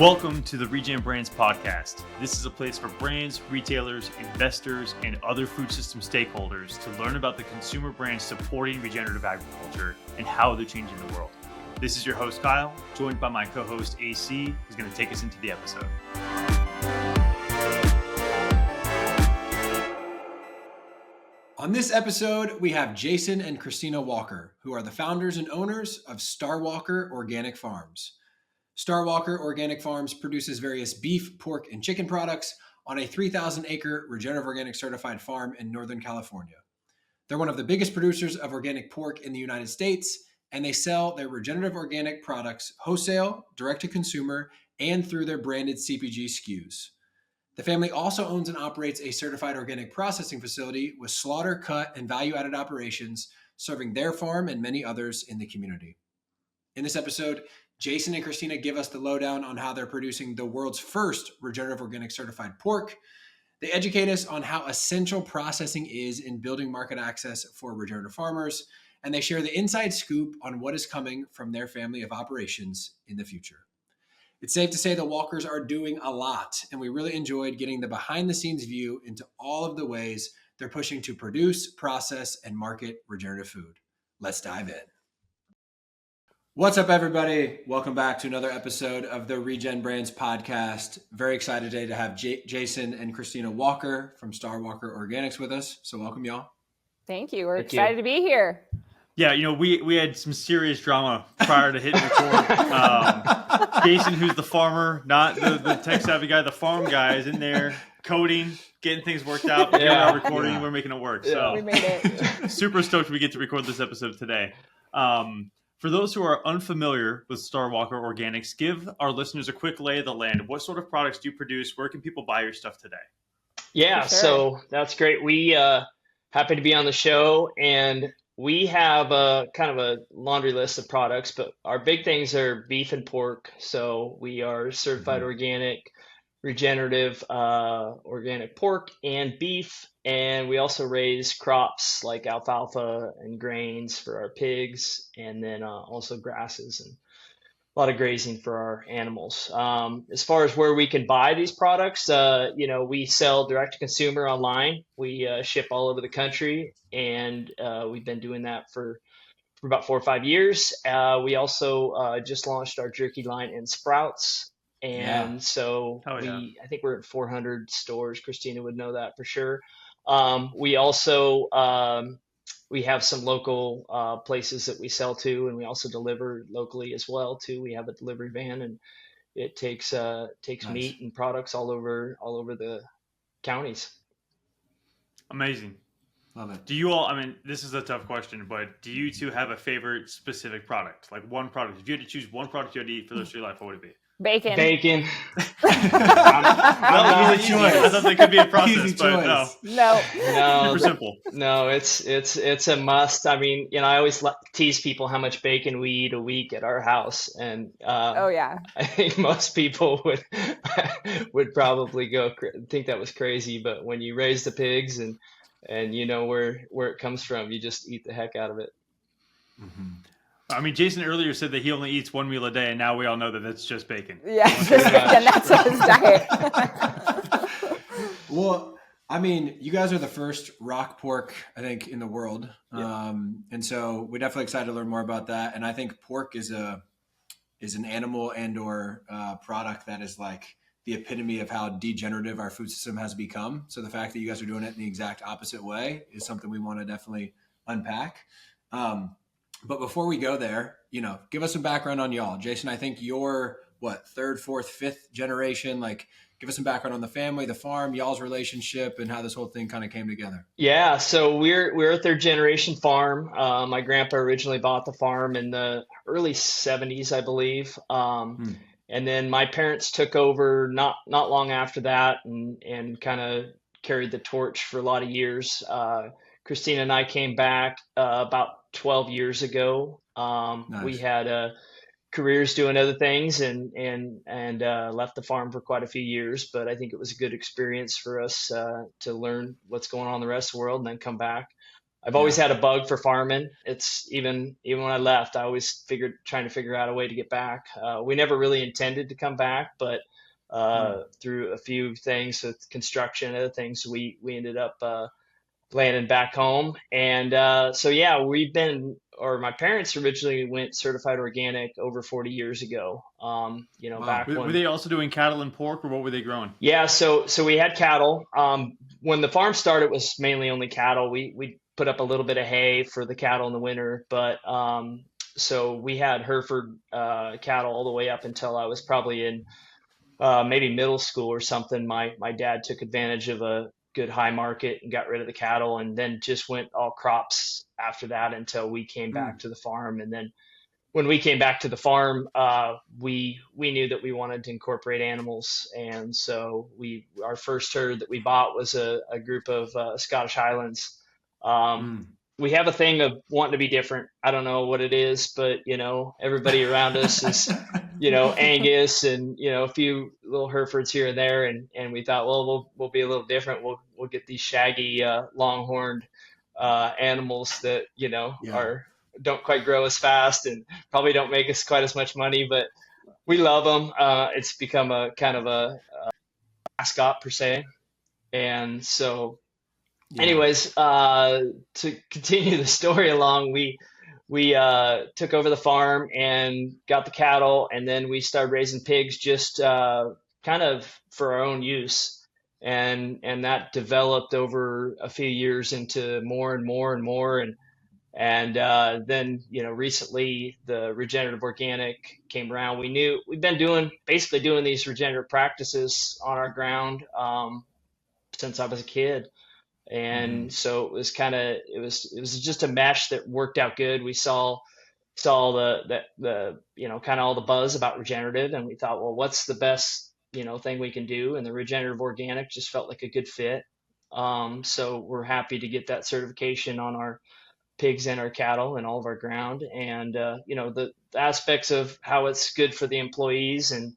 Welcome to the Regen Brands podcast. This is a place for brands, retailers, investors, and other food system stakeholders to learn about the consumer brands supporting regenerative agriculture and how they're changing the world. This is your host, Kyle, joined by my co-host, AC, who's going to take us into the episode. On this episode, we have Jason and Kristina Walker, who are the founders and owners of Starwalker Organic Farms. Starwalker Organic Farms produces various beef, pork, and chicken products on a 3,000-acre Regenerative Organic Certified farm in Northern California. They're one of the biggest producers of organic pork in the United States, and they sell their regenerative organic products wholesale, direct-to-consumer, and through their branded CPG SKUs. The family also owns and operates a certified organic processing facility with slaughter, cut, and value-added operations, serving their farm and many others in the community. In this episode, Jason and Kristina give us the lowdown on how they're producing the world's first regenerative organic certified pork. They educate us on how essential processing is in building market access for regenerative farmers, and they share the inside scoop on what is coming from their family of operations in the future. It's safe to say the Walkers are doing a lot, and we really enjoyed getting the behind-the-scenes view into all of the ways they're pushing to produce, process, and market regenerative food. Let's dive in. What's up, everybody? Welcome back to another episode of the Regen Brands podcast. Very excited today to have Jason and Kristina Walker from Starwalker Organics with us. So welcome, y'all. Thank you. We're excited to be here. Yeah, you know, we had some serious drama prior to hitting record. Jason, who's the farmer, not the tech-savvy guy, the farm guy, is in there coding, getting things worked out. Here we are recording. We're making it work. Yeah. So we made it. Super stoked we get to record this episode today. For those who are unfamiliar with Starwalker Organics, give our listeners a quick lay of the land. What sort of products do you produce? Where can people buy your stuff today? Yeah, For sure. so that's great. We happy to be on the show, and we have a kind of a laundry list of products, but our big things are beef and pork. So we are certified organic, regenerative organic pork and beef, and we also raise crops like alfalfa and grains for our pigs, and then also grasses and a lot of grazing for our animals. As far as where we can buy these products, we sell direct to consumer online. We ship all over the country, and we've been doing that for about 4 or 5 years. We also just launched our jerky line in Sprouts. And so I think we're at 400 stores. Kristina would know that for sure. We also we have some local places that we sell to, and we also deliver locally as well too. We have a delivery van, and it takes Nice. meat and products all over the counties. Amazing. Love it. Do you all, I mean, this is a tough question, but do you two have a favorite specific product? Like one product? If you had to choose one product you had to eat for the rest of your life, what would it be? Bacon. Bacon. I thought that could be a process, Easy but no. choice. No, Super simple. no, it's a must. I mean, I always tease people how much bacon we eat a week at our house, and Oh, yeah. I think most people would probably think that was crazy. But when you raise the pigs and you know where it comes from, you just eat the heck out of it. Mm-hmm. I mean, Jason earlier said that he only eats one meal a day, and now we all know that that's just bacon. Yeah, just bacon. That's his diet. Well, I mean, you guys are the first rock pork, I think, in the world. Yeah. And so we're definitely excited to learn more about that. And I think pork is an animal and or product that is like the epitome of how degenerative our food system has become. So the fact that you guys are doing it in the exact opposite way is something we want to definitely unpack. But before we go there, give us some background on y'all. Jason, I think you're third, fourth, fifth generation. Like, give us some background on the family, the farm, y'all's relationship, and how this whole thing kind of came together. Yeah, so we're a third generation farm. My grandpa originally bought the farm in the early 70s, I believe. And then my parents took over not long after that, and kind of carried the torch for a lot of years. Kristina and I came back about 12 years ago. Nice. We had careers doing other things, and left the farm for quite a few years. But I think it was a good experience for us to learn what's going on in the rest of the world, and then come back. I've always had a bug for farming. It's even when I left, I always trying to figure out a way to get back. We never really intended to come back, but through a few things with construction and other things, we ended up landing back home. And so yeah, my parents originally went certified organic over 40 years ago. Back Were when they also doing cattle and pork, or what were they growing? yeah, so we had cattle. When the farm started, it was mainly only cattle. We put up a little bit of hay for the cattle in the winter, but so we had Hereford cattle all the way up until I was probably in maybe middle school or something. My dad took advantage of a good high market and got rid of the cattle, and then just went all crops after that until we came back to the farm. And then when we came back to the farm, we knew that we wanted to incorporate animals, and so our first herd that we bought was a group of Scottish Highlands. We have a thing of wanting to be different. I don't know what it is, but everybody around us is Angus and a few little Herefords here and there, and we thought, well, we'll be a little different. We'll get these shaggy longhorned animals that don't quite grow as fast and probably don't make us quite as much money, but we love them. It's become a kind of a mascot per se. And so anyways, to continue the story along, we took over the farm and got the cattle, and then we started raising pigs just kind of for our own use. And that developed over a few years into more and more and more. And then, recently the regenerative organic came around. We've been basically doing these regenerative practices on our ground since I was a kid. And so it was just a mesh that worked out good. We saw the kind of all the buzz about regenerative, and we thought, well, what's the best thing we can do? And the regenerative organic just felt like a good fit. So we're happy to get that certification on our pigs and our cattle and all of our ground. And the aspects of how it's good for the employees and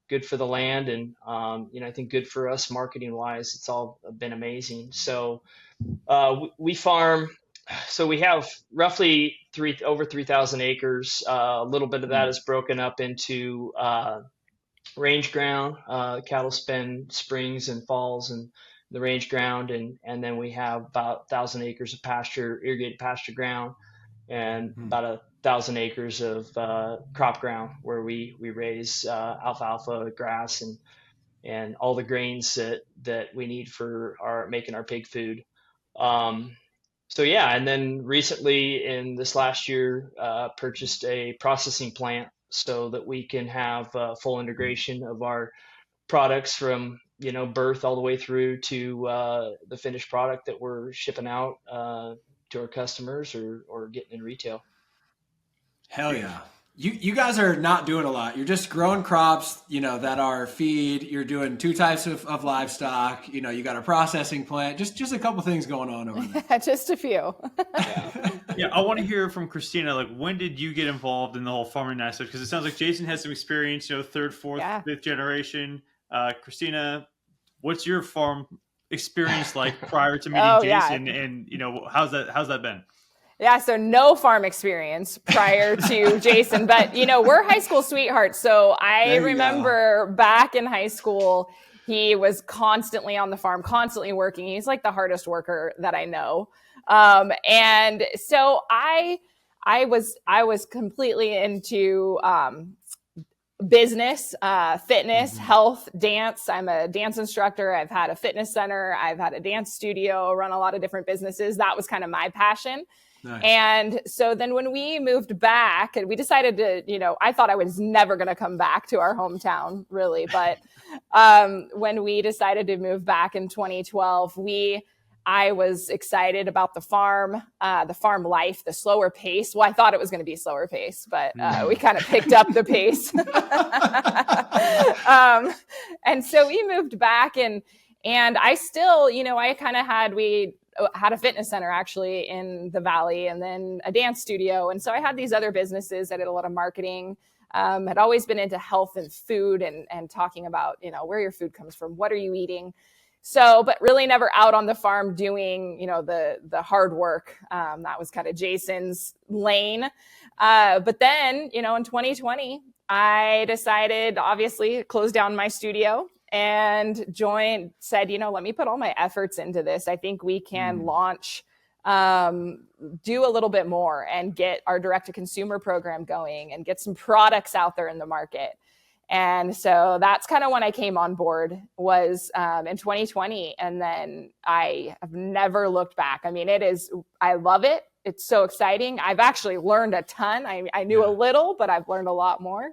good for the land, and I think good for us marketing wise. It's all been amazing. So we farm. So we have roughly over 3,000 acres. A little bit of that is broken up into range ground. Cattle spend springs and falls and the range ground, and then we have about 1,000 acres of irrigated pasture ground, and about 1,000 acres of crop ground where we raise alfalfa, grass, and all the grains that we need for making our pig food. So yeah, and then recently in this last year, purchased a processing plant so that we can have full integration of our products from birth all the way through to the finished product that we're shipping out to our customers or getting in retail. Hell yeah. You guys are not doing a lot. You're just growing crops, that are feed. You're doing 2 types of livestock. You got a processing plant. Just a couple things going on over there. Just a few. Yeah, I want to hear from Kristina. Like, when did you get involved in the whole farming aspect? Because it sounds like Jason has some experience. 3rd, 4th, 5th generation. Kristina, what's your farm experience like prior to meeting Jason? Yeah. And how's that been? Yeah, so no farm experience prior to Jason, but we're high school sweethearts. So I remember back in high school, he was constantly on the farm, constantly working. He's like the hardest worker that I know. And so I was completely into business, fitness, health, dance. I'm a dance instructor. I've had a fitness center. I've had a dance studio, run a lot of different businesses. That was kind of my passion. Nice. And so then when we moved back and we decided to, I thought I was never going to come back to our hometown really. But when we decided to move back in 2012, I was excited about the farm life, the slower pace. Well, I thought it was going to be slower pace, but we kind of picked up the pace. And so we moved back and I still, we had a fitness center actually in the Valley and then a dance studio. And so I had these other businesses. I did a lot of marketing, had always been into health and food and talking about, where your food comes from. What are you eating? So, but really never out on the farm doing, the hard work. That was kind of Jason's lane. But then, in 2020, I decided, obviously, to close down my studio and said, let me put all my efforts into this. I think we can launch, do a little bit more and get our direct-to-consumer program going and get some products out there in the market. And so that's kind of when I came on board, was in 2020. And then I have never looked back. I mean, I love it. It's so exciting. I've actually learned a ton. I knew a little, but I've learned a lot more.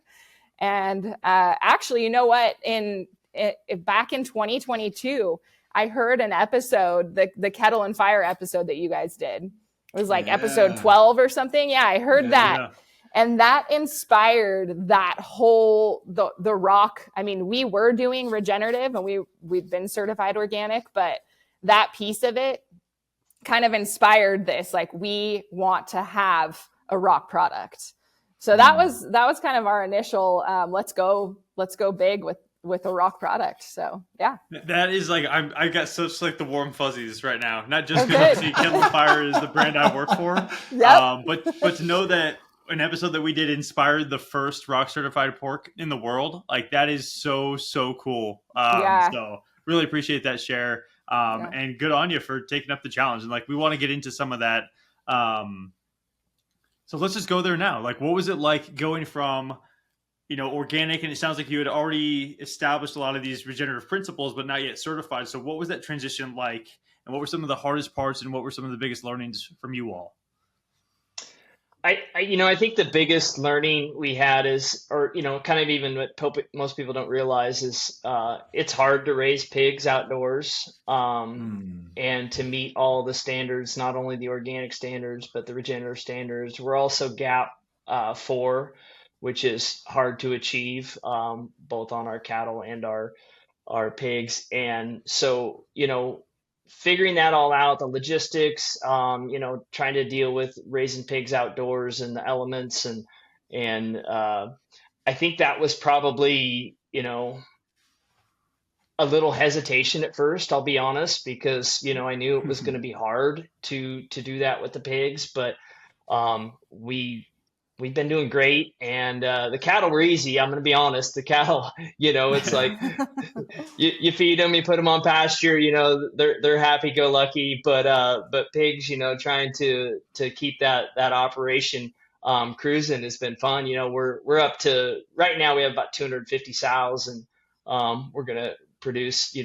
And actually, you know what? Back in 2022, I heard an episode, the Kettle and Fire episode that you guys did. It was like episode 12 or something. Yeah, I heard that. Yeah. And that inspired that whole, the rock. I mean, we were doing regenerative and we've been certified organic, but that piece of it kind of inspired this. Like, we want to have a rock product. So that was kind of our initial, let's go big with a rock product. So yeah. That is like, I got such like the warm fuzzies right now. Not just because obviously Kettle and Fire is the brand I work for, but to know that an episode that we did inspired the first rock certified pork in the world. Like, that is so cool. So really appreciate that share. And good on you for taking up the challenge. And like, we want to get into some of that. So let's just go there now. Like, what was it like going from, organic, and it sounds like you had already established a lot of these regenerative principles, but not yet certified. So what was that transition like? And what were some of the hardest parts, and what were some of the biggest learnings from you all? I think the biggest learning we had is, kind of even what most people don't realize is, it's hard to raise pigs outdoors, and to meet all the standards, not only the organic standards, but the regenerative standards. We're also GAP 4, which is hard to achieve, both on our cattle and our pigs. And so, figuring that all out, the logistics, trying to deal with raising pigs outdoors and the elements. And I think that was probably, a little hesitation at first, I'll be honest, because, I knew it was going to be hard to do that with the pigs, but we've been doing great, and the cattle were easy. I'm going to be honest. The cattle, it's like you feed them, you put them on pasture, they're happy-go-lucky. But pigs, trying to keep that operation cruising has been fun. We're up to, right now we have about 250 sows, and we're going to produce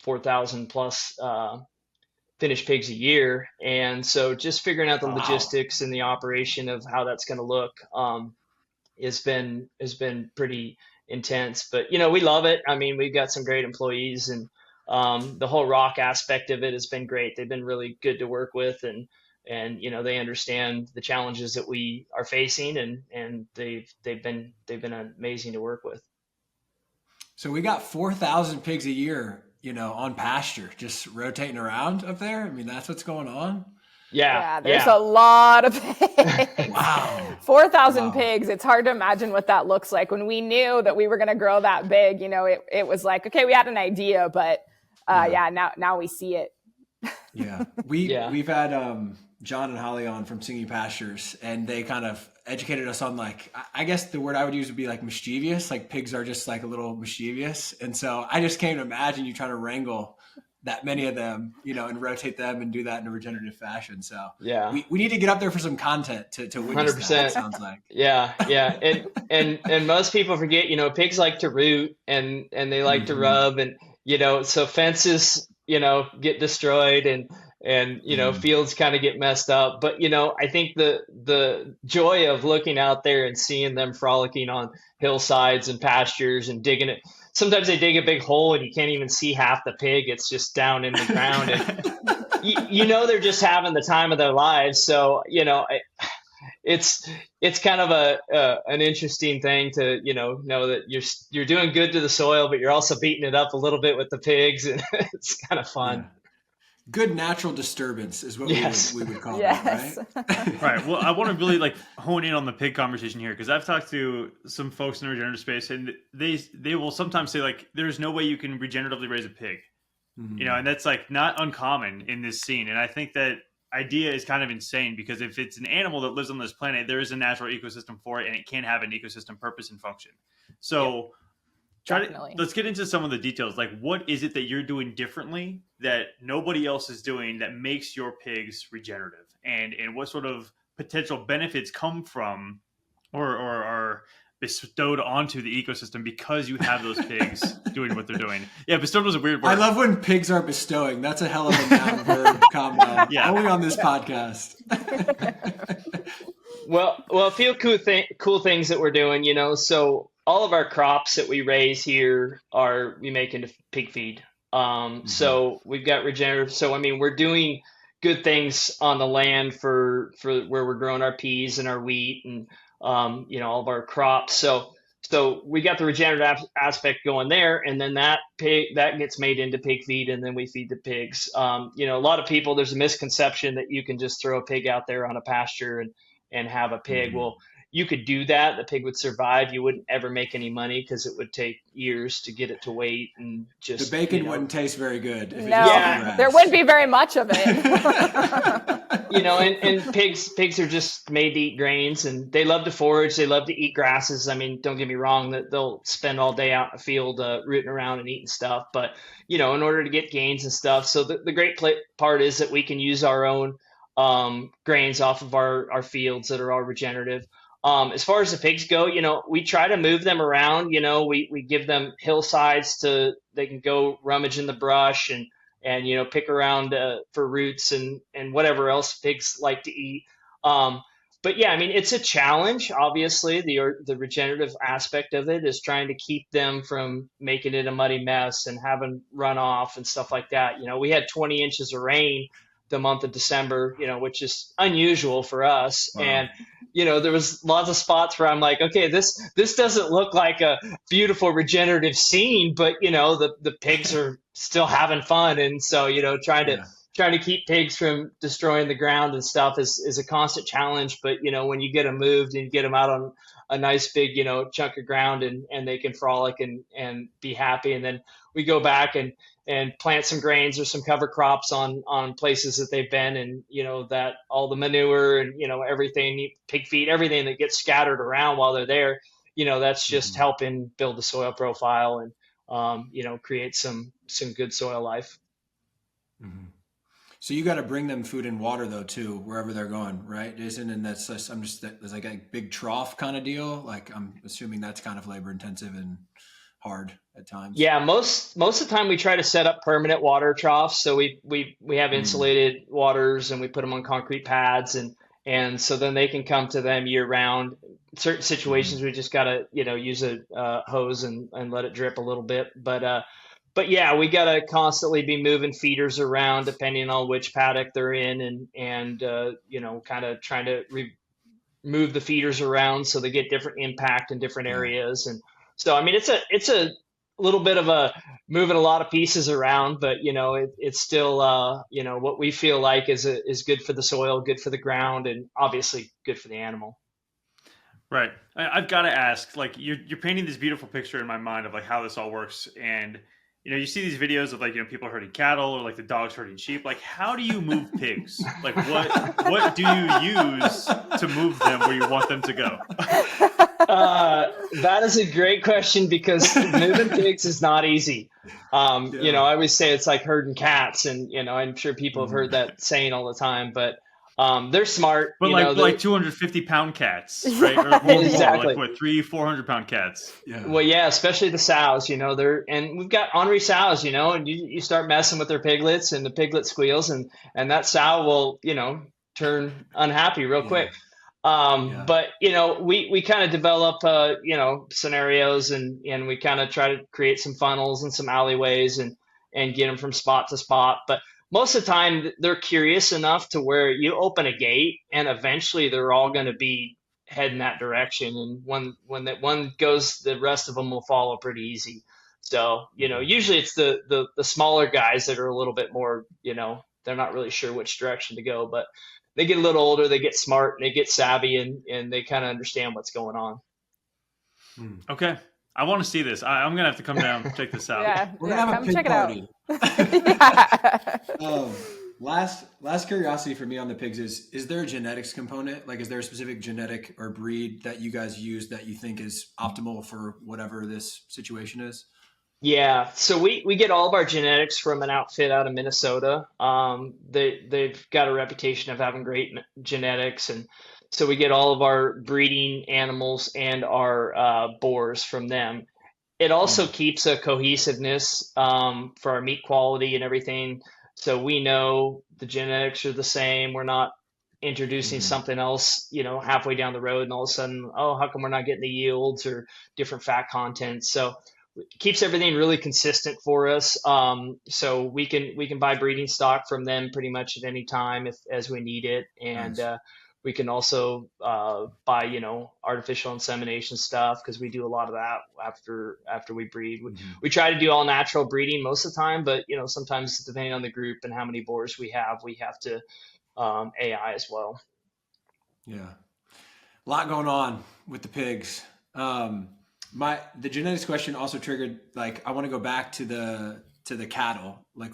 4,000 plus finished pigs a year. And so just figuring out the logistics and the operation of how that's going to look has been pretty intense. But, we love it. I mean, we've got some great employees, and the whole rock aspect of it has been great. They've been really good to work with, and they understand the challenges that we are facing, and they've been amazing to work with. So we got 4,000 pigs a year, on pasture, just rotating around up there. I mean, that's what's going on. Yeah, there's a lot of pigs. Wow. 4,000 pigs. It's hard to imagine what that looks like. When we knew that we were going to grow that big, it was like, okay, we had an idea, but now we see it. Yeah. We've had John and Holly on from Singing Pastures, and they kind of educated us on, like, I guess the word I would use would be like mischievous. Like, pigs are just like a little mischievous. And so I just can't imagine you trying to wrangle that many of them, and rotate them and do that in a regenerative fashion. So we need to get up there for some content to witness 100%. That, it sounds like. Yeah. And most people forget, pigs like to root and they like to rub, and, so fences, get destroyed, and fields kind of get messed up. But, I think the joy of looking out there and seeing them frolicking on hillsides and pastures and digging it. Sometimes they dig a big hole and you can't even see half the pig. It's just down in the ground. And they're just having the time of their lives. So, it's kind of an interesting thing to, know that you're doing good to the soil, but you're also beating it up a little bit with the pigs, and it's kind of fun. Yeah. Good natural disturbance is what we would call it, right? Right. Well, I want to really hone in on the pig conversation here, because I've talked to some folks in the regenerative space, and they will sometimes say, there's no way you can regeneratively raise a pig. You know, and that's like not uncommon in this scene. And I think that idea is kind of insane because if it's an animal that lives on this planet, there is a natural ecosystem for it and it can have an ecosystem purpose and function. So let's get into some of the details. Like, what is it that you're doing differently that nobody else is doing that makes your pigs regenerative, and what sort of potential benefits come from or are bestowed onto the ecosystem because you have those pigs doing what they're doing? Yeah, bestowed was a weird word. I love when pigs are bestowing. That's a hell of a noun verb combo. Yeah. Only on this podcast. Well, a few cool things that we're doing, you know, so all of our crops that we raise here we make into pig feed. So we've got regenerative. So, I mean, we're doing good things on the land for where we're growing our peas and our wheat and, you know, all of our crops. So we got the regenerative aspect going there, and then that gets made into pig feed, and then we feed the pigs. You know, a lot of people, there's a misconception that you can just throw a pig out there on a pasture and have a pig. Well, you could do that. The pig would survive. You wouldn't ever make any money because it would take years to get it to weight, and just the bacon wouldn't taste very good. There wouldn't be very much of it. You know, and pigs are just made to eat grains, and they love to forage. They love to eat grasses. I mean, don't get me wrong, that they'll spend all day out in the field rooting around and eating stuff. But, you know, in order to get gains and stuff. So the great part is that we can use our own grains off of our fields that are all regenerative. As far as the pigs go, you know, we try to move them around. You know, we give them hillsides they can go rummage in the brush and you know, pick around for roots and whatever else pigs like to eat. But yeah, I mean, it's a challenge. Obviously, the regenerative aspect of it is trying to keep them from making it a muddy mess and having runoff and stuff like that. You know, we had 20 inches of rain the month of December, you know, which is unusual for us. Wow. And, you know, there was lots of spots where I'm like, okay, this doesn't look like a beautiful regenerative scene, but, you know, the pigs are still having fun. And so, you know, trying to keep pigs from destroying the ground and stuff is a constant challenge. But, you know, when you get them moved and get them out on a nice big, you know, chunk of ground and they can frolic and be happy. And then we go back and plant some grains or some cover crops on places that they've been, and, you know, that all the manure and, you know, everything, pig feed, everything that gets scattered around while they're there, you know, that's just helping build the soil profile and, you know, create some good soil life. Mm-hmm. So you got to bring them food and water though, too, wherever they're going, right, Jason? And that's just, there's like a big trough kind of deal. Like, I'm assuming that's kind of labor intensive and hard at times. Yeah, most of the time we try to set up permanent water troughs. So we have insulated waters, and we put them on concrete pads, and so then they can come to them year round. In certain situations we just gotta, you know, use a hose and let it drip a little bit. But yeah, we gotta constantly be moving feeders around depending on which paddock they're in, and you know, kind of trying to move the feeders around so they get different impact in different areas. And so, I mean, it's a little bit of a moving a lot of pieces around, but, you know, it's still, you know, what we feel like is good for the soil, good for the ground, and obviously good for the animal. Right. I've got to ask, like, you're painting this beautiful picture in my mind of like how this all works. And, you know, you see these videos of like, you know, people herding cattle or like the dogs herding sheep. Like, how do you move pigs? Like, what do you use to move them where you want them to go? That is a great question, because moving pigs is not easy. You know, I always say it's like herding cats, and, you know, I'm sure people have heard that saying all the time, but they're smart. But like 250-pound cats, right? Or exactly. Like what, 300-400 pound cats? Yeah. Well, yeah, especially the sows. You know, and we've got ornery sows. You know, and you start messing with their piglets, and the piglet squeals, and that sow will, you know, turn unhappy real quick. But, you know, we kind of develop, you know, scenarios, and we kind of try to create some funnels and some alleyways and get them from spot to spot. But most of the time they're curious enough to where you open a gate and eventually they're all going to be heading that direction. And when that one goes, the rest of them will follow pretty easy. So, you know, usually it's the smaller guys that are a little bit more, you know, they're not really sure which direction to go, but they get a little older, they get smart, and they get savvy, and they kind of understand what's going on. Okay. I want to see this. I'm going to have to come down and check this out. Yeah, we're going to have a pig party. Yeah. Last curiosity for me on the pigs is there a genetics component? Like, is there a specific genetic or breed that you guys use that you think is optimal for whatever this situation is? Yeah, so we get all of our genetics from an outfit out of Minnesota. They've got a reputation of having great genetics, and so we get all of our breeding animals and our boars from them. It also Mm, keeps a cohesiveness for our meat quality and everything. So we know the genetics are the same. We're not introducing mhm. something else, halfway down the road, and all of a sudden, oh, how come we're not getting the yields or different fat content? So it keeps everything really consistent for us. So we can buy breeding stock from them pretty much at any time if as we need it, and Nice. we can also buy, artificial insemination stuff because we do a lot of that after we breed. Mhm. We try to do all natural breeding most of the time, but sometimes depending on the group and how many boars we have to AI as well. Yeah. A lot going on with the pigs. Um, the genetics question also triggered, like, I want to go back to the cattle. Like,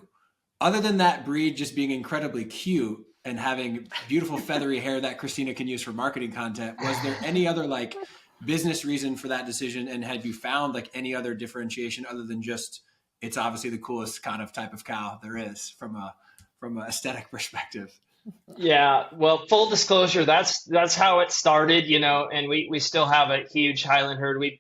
other than that breed just being incredibly cute and having beautiful feathery hair that Christina can use for marketing content, was there any other like business reason for that decision? And had you found like any other differentiation other than just it's obviously the coolest kind of type of cow there is from a aesthetic perspective? Yeah, well, full disclosure, that's how it started, and we still have a huge Highland herd. We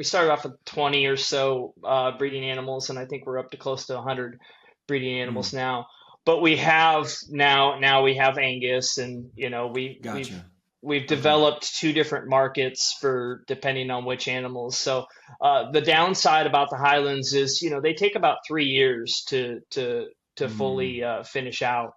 started off with 20 or so breeding animals, and I think we're up to close to 100 breeding animals Mm, now. But we have now we have Angus, and we've gotcha. we've Okay. developed two different markets for depending on which animals. So the downside about the Highlands is, they take about 3 years to Mm, fully finish out.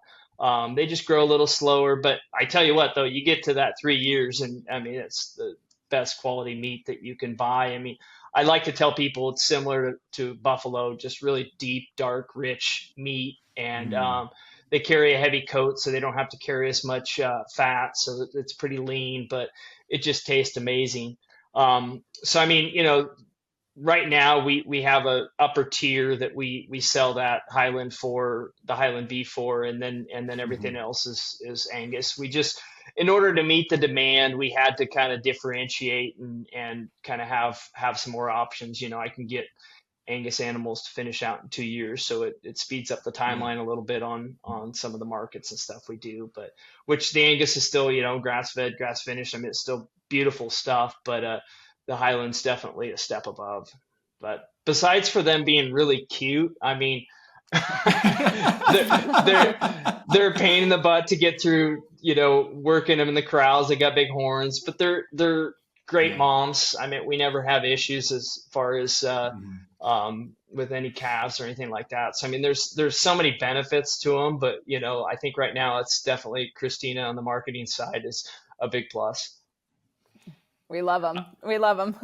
They just grow a little slower, but I tell you what, though, you get to that 3 years, and I mean, it's the best quality meat that you can buy. I mean, I like to tell people it's similar to buffalo, just really deep, dark, rich meat, and mm, they carry a heavy coat, so they don't have to carry as much fat, so it's pretty lean, but it just tastes amazing. So I mean, right now we have a upper tier that we sell that Highland for, the Highland beef for, and then everything mhm. else is Angus. We just, in order to meet the demand, we had to kind of differentiate and kind of have some more options. I can get Angus animals to finish out in 2 years, so it speeds up the Yeah. timeline a little bit on some of the markets and stuff we do. But which the Angus is still, grass fed, grass finished. I mean, it's still beautiful stuff, but the Highlands definitely a step above. But besides for them being really cute, I mean, they're a pain in the butt to get through. Working them in the corrals. They got big horns, but they're great Yeah. moms. I mean, we never have issues as far as Mhm. with any calves or anything like that. So I mean, there's so many benefits to them, but I think right now it's definitely Christina on the marketing side is a big plus. We love them. We love them.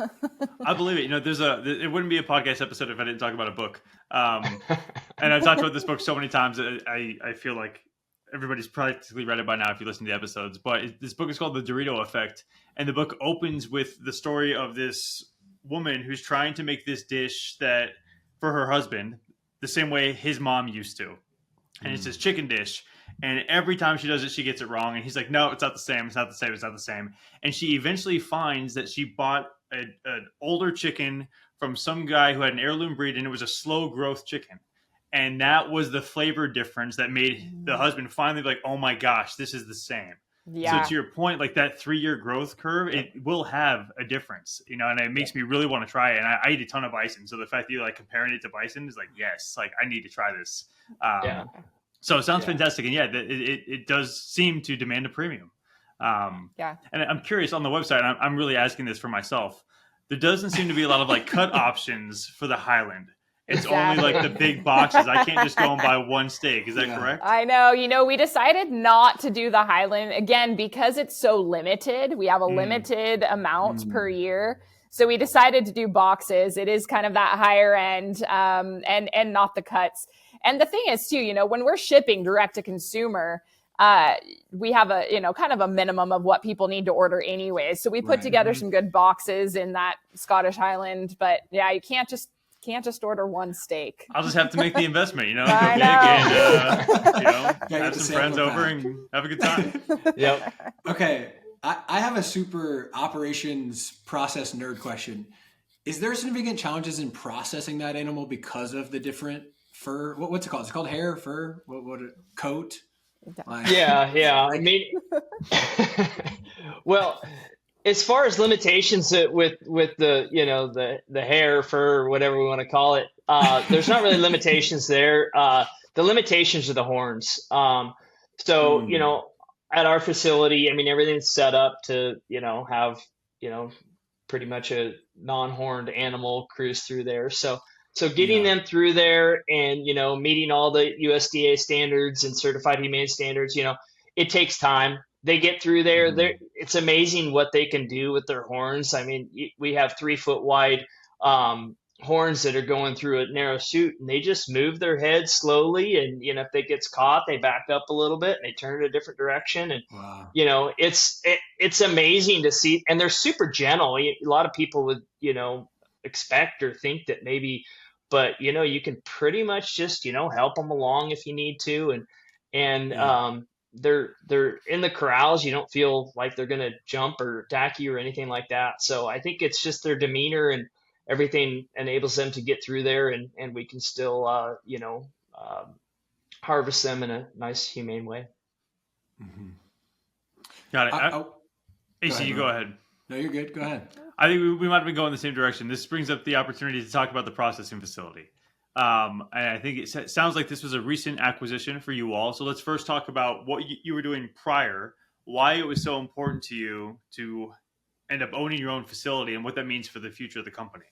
I believe it. It wouldn't be a podcast episode if I didn't talk about a book. And I've talked about this book so many times. I feel like everybody's practically read it by now if you listen to the episodes. But this book is called The Dorito Effect, and the book opens with the story of this woman who's trying to make this dish that for her husband the same way his mom used to, and it's Mm. this chicken dish. And every time she does it, she gets it wrong. And he's like, no, it's not the same. It's not the same. It's not the same. And she eventually finds that she bought an older chicken from some guy who had an heirloom breed, and it was a slow growth chicken. And that was the flavor difference that made the husband finally be like, oh my gosh, this is the same. So Yeah. to your point, like that 3 year growth curve, Yep. it will have a difference, and it makes me really want to try it. And I eat a ton of bison. So the fact that you're like comparing it to bison is like, yes, like I need to try this. Yeah, So it sounds yeah. fantastic, and yeah, it does seem to demand a premium. Yeah. And I'm curious on the website. I'm really asking this for myself. There doesn't seem to be a lot of like cut options for the Highland. It's only like the Exactly. big boxes. I can't just go and buy one steak. Is that Yeah. correct? I know. We decided not to do the Highland again because it's so limited. We have a limited amount per Mm. year. So we decided to do boxes. It is kind of that higher end, and not the cuts. And the thing is too, when we're shipping direct to consumer, we have a, kind of a minimum of what people need to order anyway. So we put Right. together Mm-hmm. some good boxes in that Scottish Highland, but yeah, you Can't just order one steak. I'll just have to make the investment, go big and, have some friends over and have a good time. Yep. Okay. I have a super operations process nerd question. Is there significant challenges in processing that animal because of the different fur? What's it called? Is it called hair, fur? What coat? Yeah. I mean, well, as far as limitations with the the hair, fur, whatever we want to call it, there's not really limitations there. The limitations are the horns. At our facility, I mean, everything's set up to have pretty much a non-horned animal cruise through there. So getting them through there and meeting all the USDA standards and certified humane standards, it takes time. They get through there. It's amazing what they can do with their horns. I mean, we have 3-foot wide horns that are going through a narrow chute, and they just move their head slowly. And if they gets caught, they back up a little bit and they turn it a different direction. And it's amazing to see. And they're super gentle. A lot of people would expect or think that maybe, but you can pretty much just help them along if you need to. And they're in the corrals. You don't feel like they're going to jump or attack you or anything like that. So I think it's just their demeanor and everything enables them to get through there, and we can still harvest them in a nice, humane way. Mm-hmm. Got it. AC, you go ahead. No, you're good. Go ahead. I think we might have been going the same direction. This brings up the opportunity to talk about the processing facility. And I think it sounds like this was a recent acquisition for you all. So let's first talk about what you were doing prior, why it was so important to you to end up owning your own facility, and what that means for the future of the company.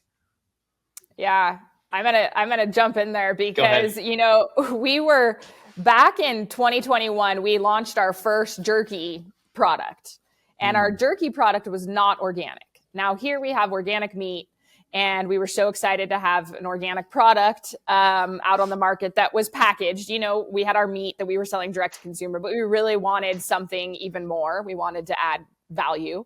Yeah, I'm gonna jump in there because we were back in 2021. We launched our first jerky product, and our jerky product was not organic. Now here we have organic meat, and we were so excited to have an organic product out on the market that was packaged. We had our meat that we were selling direct to consumer, but we really wanted something even more. We wanted to add value.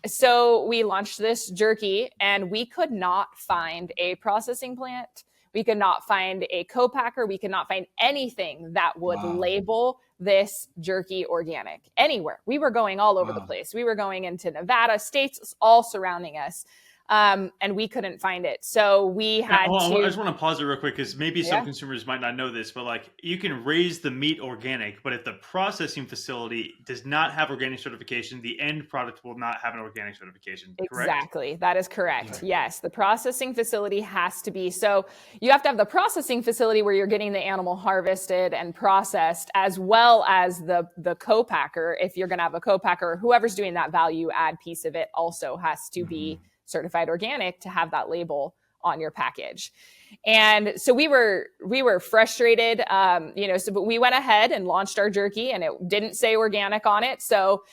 So we launched this jerky, and we could not find a processing plant. We could not find a co-packer. We could not find anything that would label this jerky organic anywhere. We were going all over the place. We were going into Nevada, states all surrounding us. And we couldn't find it. So we had I just want to pause it real quick, because maybe some consumers might not know this, but you can raise the meat organic, but if the processing facility does not have organic certification, the end product will not have an organic certification. Correct? Exactly. That is correct. Right. Yes. The processing facility has to be. So you have to have the processing facility where you're getting the animal harvested and processed, as well as the co-packer. If you're going to have a co-packer, whoever's doing that value add piece of it also has to be certified organic to have that label on your package. And so we were frustrated, but we went ahead and launched our jerky, and it didn't say organic on it. So,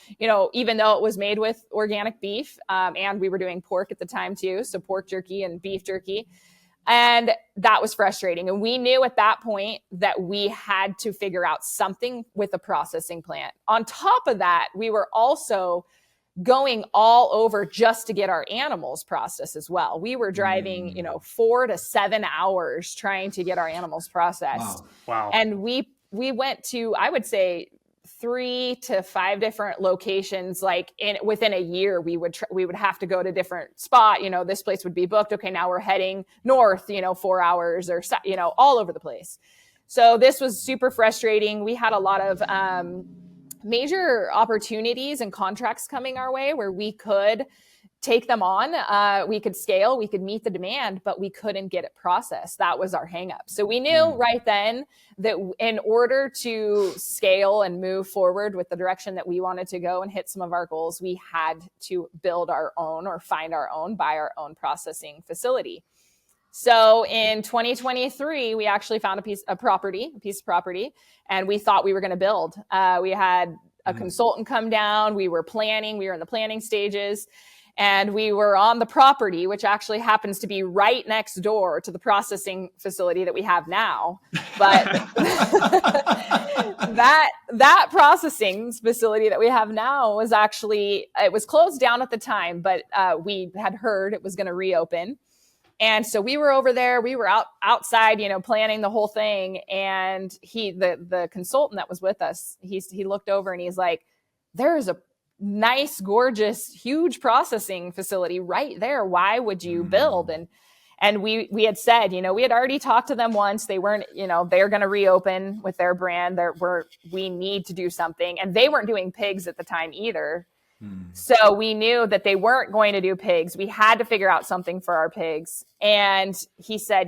even though it was made with organic beef, and we were doing pork at the time too, so pork jerky and beef jerky. And that was frustrating. And we knew at that point that we had to figure out something with a processing plant. On top of that, we were also going all over just to get our animals processed as well. We were driving, 4 to 7 hours trying to get our animals processed. Wow. And we went to, I would say, 3 to 5 different locations. Within a year, we would have to go to different spot. This place would be booked. Okay, now we're heading north, 4 hours or, all over the place. So this was super frustrating. We had a lot of, major opportunities and contracts coming our way where we could take them on. We could scale, we could meet the demand, but we couldn't get it processed. That was our hang up. So we knew right then that in order to scale and move forward with the direction that we wanted to go and hit some of our goals, we had to build our own or find our own, buy our own processing facility. So in 2023, we actually found a piece of property, and we thought we were going to build. We had a consultant come down. We were planning. We were in the planning stages, and we were on the property, which actually happens to be right next door to the processing facility that we have now. But that processing facility that we have now was actually, it was closed down at the time, but we had heard it was going to reopen. And so we were over there, we were outside, planning the whole thing. And the consultant that was with us, he looked over and he's like, there is a nice, gorgeous, huge processing facility right there. Why would you build? And we had said, we had already talked to them once. They weren't, they're going to reopen with their brand. We need to do something. And they weren't doing pigs at the time either. So we knew that they weren't going to do pigs. We had to figure out something for our pigs. And he said,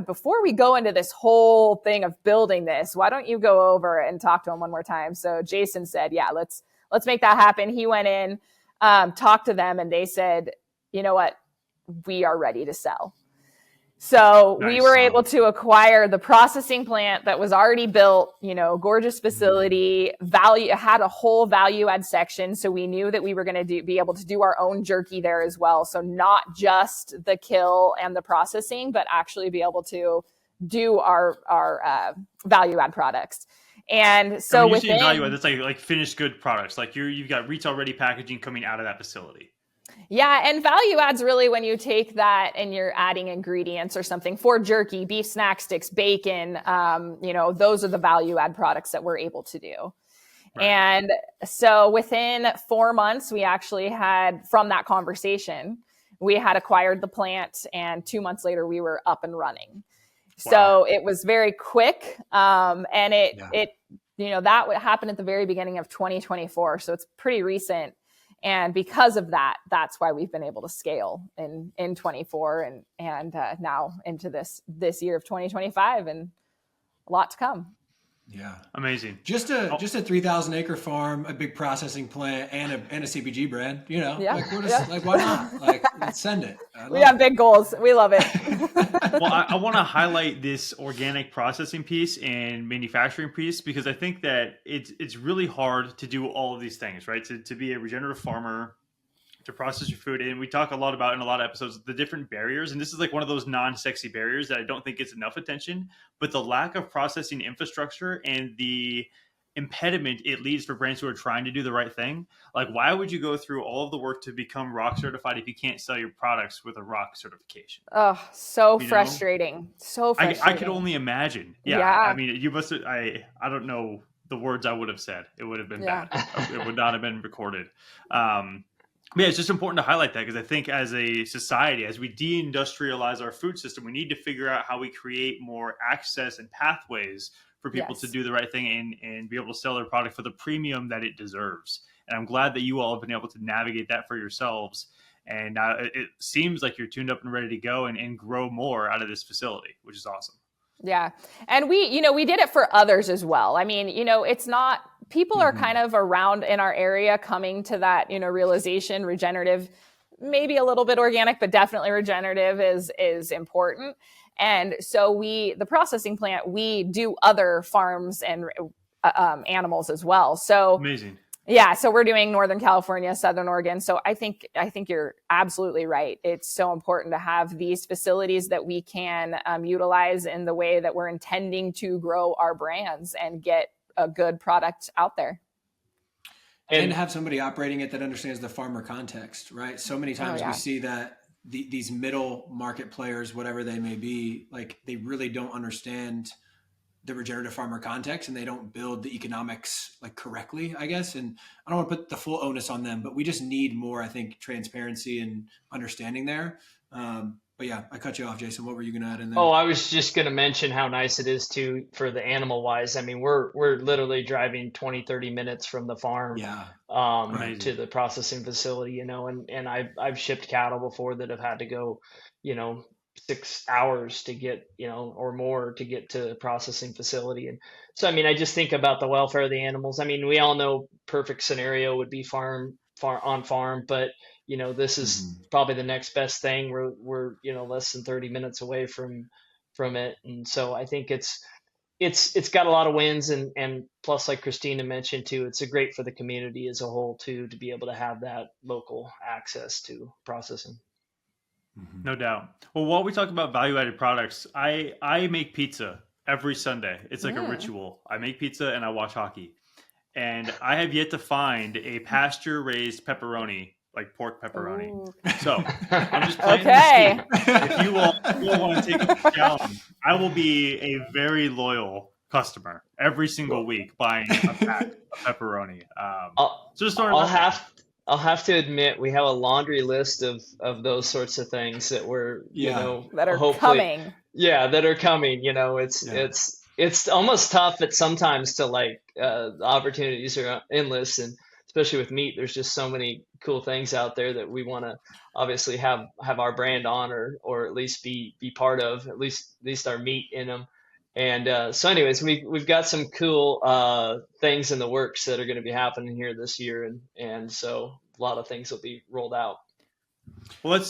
before we go into this whole thing of building this, why don't you go over and talk to him one more time? So Jason said, yeah, let's make that happen. He went in, talked to them, and they said, you know what? We are ready to sell. So we were able to acquire the processing plant that was already built, gorgeous facility, had a whole value add section. So we knew that we were going to be able to do our own jerky there as well. So not just the kill and the processing, but actually be able to do our value add products. And so within value add, that's like finished good products. Like you've got retail ready packaging coming out of that facility. Yeah. And value adds really when you take that and you're adding ingredients or something for jerky, beef snack sticks, bacon, those are the value add products that we're able to do. Right. And so within 4 months, we actually had, from that conversation, we had acquired the plant, and 2 months later we were up and running. Wow. So it was very quick. And that happened at the very beginning of 2024. So it's pretty recent. And because of that, that's why we've been able to scale in 24 and now into this year of 2025, and a lot to come. Yeah. Amazing. Just a 3,000 acre farm, a big processing plant, and a CPG brand, like why not? Like, let's send it. We have big goals. We love it. Well, I want to highlight this organic processing piece and manufacturing piece, because I think that it's really hard to do all of these things, right? To be a regenerative farmer, to process your food. And we talk a lot about in a lot of episodes, the different barriers. And this is like one of those non-sexy barriers that I don't think gets enough attention, but the lack of processing infrastructure and the impediment it leads for brands who are trying to do the right thing. Like, why would you go through all of the work to become ROC certified if you can't sell your products with a ROC certification? Oh, so frustrating. So frustrating. I could only imagine. Yeah. I mean, you must have, I don't know the words I would have said. It would have been bad. It would not have been recorded. Yeah, it's just important to highlight that, because I think as a society, as we deindustrialize our food system, we need to figure out how we create more access and pathways for people to do the right thing and be able to sell their product for the premium that it deserves. And I'm glad that you all have been able to navigate that for yourselves. And now it seems like you're tuned up and ready to go and grow more out of this facility, which is awesome. Yeah. And we did it for others as well. I mean, it's not, people are kind of around in our area coming to that, realization, regenerative, maybe a little bit organic, but definitely regenerative is important. And so the processing plant, we do other farms and animals as well. So amazing. Yeah. So we're doing Northern California, Southern Oregon. So I think you're absolutely right. It's so important to have these facilities that we can utilize in the way that we're intending to grow our brands and get a good product out there. And have somebody operating it that understands the farmer context, right? So many times we see that these middle market players, whatever they may be, like, they really don't understand the regenerative farmer context, and they don't build the economics like correctly, I guess. And I don't want to put the full onus on them, but we just need more, I think, transparency and understanding there. But yeah, I cut you off, Jason. What were you going to add in there? Oh, I was just going to mention how nice it is for the animal wise. I mean, we're literally driving 20, 30 minutes from the farm to the processing facility, and I've shipped cattle before that have had to go, 6 hours to get, or more to get to the processing facility. And so, I mean, I just think about the welfare of the animals. I mean, we all know perfect scenario would be farm, but this is probably the next best thing. We're less than 30 minutes away from it. And so I think it's got a lot of wins, and plus, like Kristina mentioned too, it's great for the community as a whole too, to be able to have that local access to processing. No doubt. Well, while we talk about value-added products, I make pizza every Sunday. It's like a ritual. I make pizza and I watch hockey. And I have yet to find a pasture-raised pepperoni like pork pepperoni. Ooh. So I'm just planting Okay. the seed. If you all want to take up the challenge, I will be a very loyal customer every single week buying a pack of pepperoni. So just throwing it out there. I'll have to admit we have a laundry list of those sorts of things that we're that are hopefully coming. that are coming. It's almost tough at sometimes to like the opportunities are endless, and especially with meat, there's just so many cool things out there that we want to obviously have our brand on or at least be part of, at least our meat in them. And so anyways, we've got some cool things in the works that are going to be happening here this year, and so a lot of things will be rolled out. Well,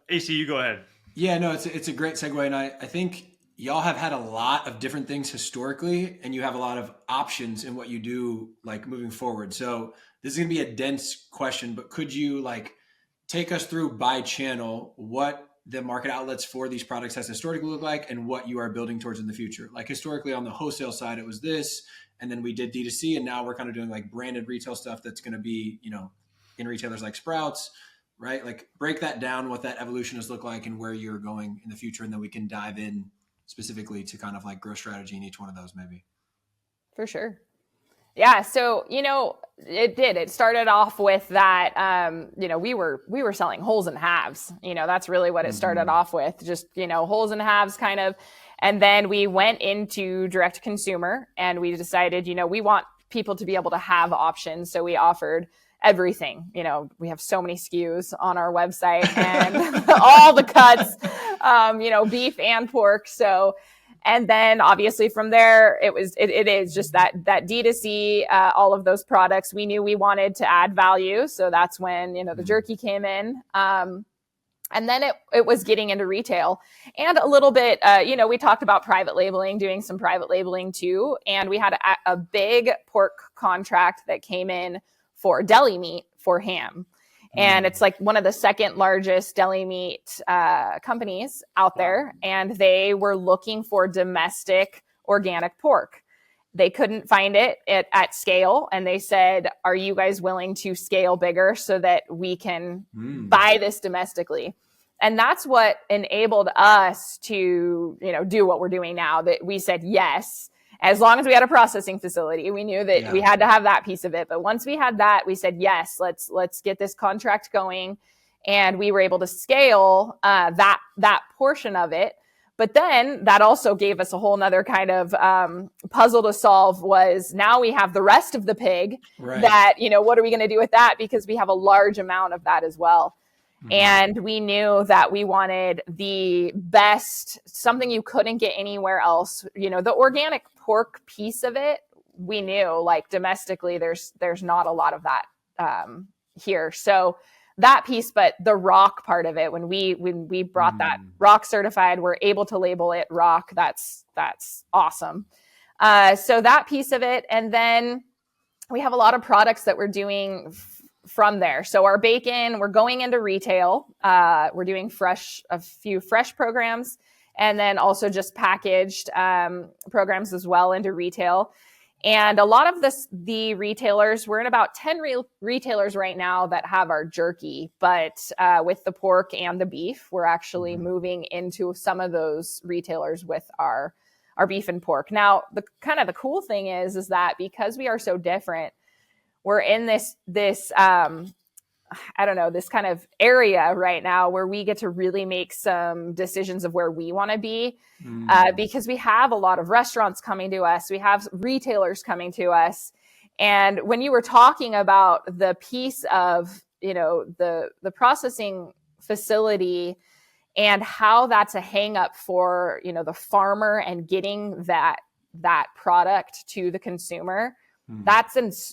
AC, you go ahead. Yeah, no, it's a great segue, and I think y'all have had a lot of different things historically, and you have a lot of options in what you do like moving forward. So this is going to be a dense question, but could you like take us through by channel what the market outlets for these products has historically looked like and what you are building towards in the future? Like historically on the wholesale side, it was this, and then we did D2C, and now we're kind of doing like branded retail stuff that's going to be, in retailers like Sprouts, right? Like break that down, what that evolution has looked like and where you're going in the future. And then we can dive in specifically to kind of like growth strategy in each one of those maybe. For sure. Yeah. So, it started off with that, we were selling wholes and halves, that's really what it started off with, just, wholes and halves kind of. And then we went into direct to consumer and we decided, we want people to be able to have options. So we offered everything. We have so many SKUs on our website and all the cuts, beef and pork. So, and then obviously from there, it is just that D2C, all of those products. We knew we wanted to add value. So that's when, the jerky came in. And then it was getting into retail and a little bit, we talked about private labeling, doing some private labeling too. And we had a big pork contract that came in for deli meat for ham. And it's like one of the second largest deli meat companies out there. And they were looking for domestic organic pork. They couldn't find it at scale. And they said, are you guys willing to scale bigger so that we can buy this domestically? And that's what enabled us to, do what we're doing now, that we said yes. As long as we had a processing facility, we knew that we had to have that piece of it. But once we had that, we said, yes, let's get this contract going. And we were able to scale that portion of it. But then that also gave us a whole nother kind of puzzle to solve, was now we have the rest of the pig that, what are we going to do with that? Because we have a large amount of that as well. And we knew that we wanted the best, something you couldn't get anywhere else. The organic pork piece of it, we knew like domestically, there's not a lot of that here. So that piece, but the rock part of it, when we brought that rock certified, we're able to label it rock. That's awesome. So that piece of it. And then we have a lot of products that we're doing from there. So our bacon, we're going into retail. We're doing a few fresh programs, and then also just packaged programs as well into retail. And a lot of the retailers, we're in about 10 retailers right now that have our jerky, but with the pork and the beef, we're actually moving into some of those retailers with our beef and pork. Now, the cool thing is that because we are so different, we're in this kind of area right now where we get to really make some decisions of where we want to be, because we have a lot of restaurants coming to us. We have retailers coming to us. And when you were talking about the piece of, the processing facility and how that's a hang up for, the farmer and getting that product to the consumer,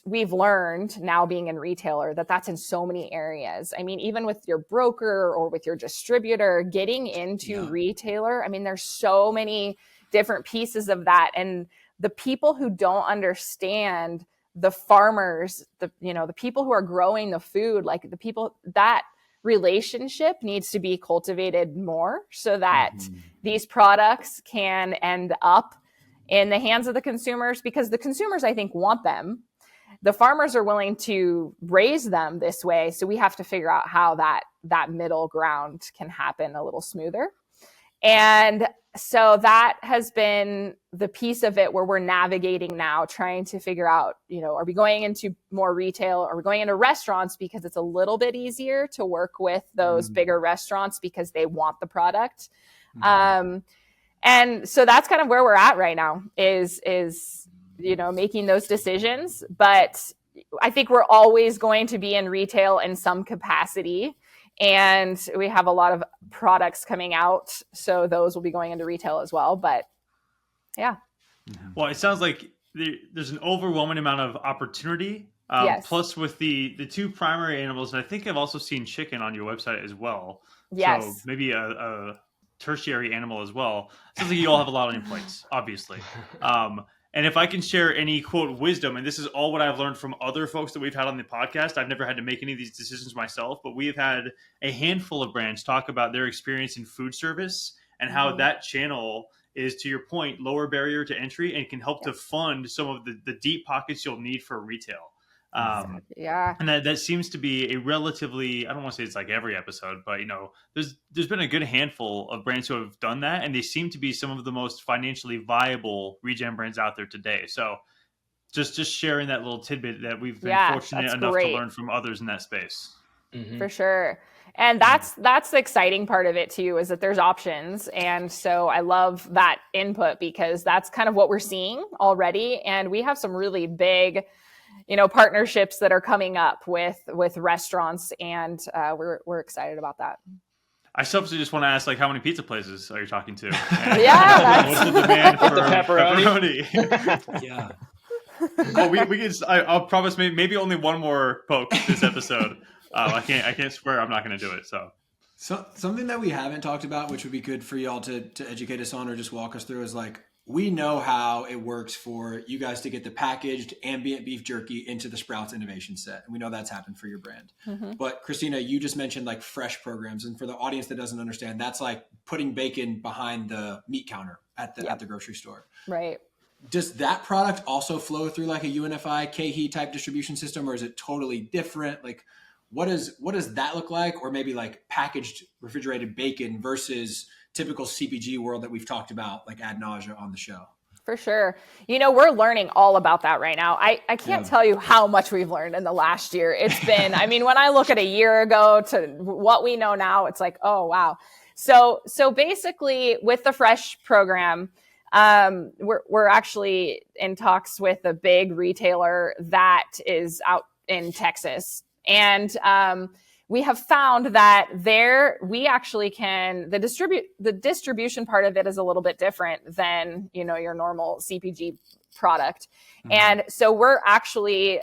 we've learned now being in retailer that's in so many areas. I mean, even with your broker or with your distributor, getting into retailer, I mean, there's so many different pieces of that. And the people who don't understand the farmers, the people who are growing the food, like the people, that relationship needs to be cultivated more so that these products can end up in the hands of the consumers, because the consumers, I think, want them. the farmers are willing to raise them this way. So we have to figure out how that middle ground can happen a little smoother. And so that has been the piece of it where we're navigating now, trying to figure out, are we going into more retail? Are we going into restaurants because it's a little bit easier to work with those bigger restaurants because they want the product? And so that's kind of where we're at right now is making those decisions. But I think we're always going to be in retail in some capacity. And we have a lot of products coming out, so those will be going into retail as well. But yeah. Well, it sounds like there's an overwhelming amount of opportunity. Yes. Plus with the two primary animals, and I think I've also seen chicken on your website as well. Yes. So maybe a tertiary animal as well. Sounds like you all have a lot on your plates, obviously. And if I can share any quote wisdom, and this is all what I've learned from other folks that we've had on the podcast, I've never had to make any of these decisions myself, but we have had a handful of brands talk about their experience in food service and how that channel is, to your point, lower barrier to entry and can help to fund some of the deep pockets you'll need for retail. Yeah. And that seems to be a relatively, I don't want to say it's like every episode, but there's been a good handful of brands who have done that, and they seem to be some of the most financially viable regen brands out there today. So just sharing that little tidbit that we've been fortunate enough to learn from others in that space. For sure. And that's the exciting part of it too, is that there's options. And so I love that input because that's kind of what we're seeing already. And we have some really big partnerships that are coming up with restaurants, and we're excited about that. I selfishly just want to ask, how many pizza places are you talking to? And, what's the demand for the pepperoni? Yeah. Well, we can. I'll promise maybe only one more poke this episode. I can't swear I'm not going to do it. So something that we haven't talked about, which would be good for y'all to educate us on or just walk us through, is we know how it works for you guys to get the packaged ambient beef jerky into the Sprouts innovation set. And we know that's happened for your brand. But Kristina, you just mentioned fresh programs. And for the audience that doesn't understand, that's like putting bacon behind the meat counter at the grocery store. Right. Does that product also flow through a UNFI KHE type distribution system, or is it totally different? What does that look like? Or maybe packaged refrigerated bacon versus typical CPG world that we've talked about ad nausea on the show. For sure. We're learning all about that right now. I can't tell you how much we've learned in the last year. It's been, when I look at a year ago to what we know now, it's oh, wow. So basically with the Fresh program, we're actually in talks with a big retailer that is out in Texas. And, we have found that we actually can, the distribution part of it is a little bit different than, your normal CPG product. And so we're actually,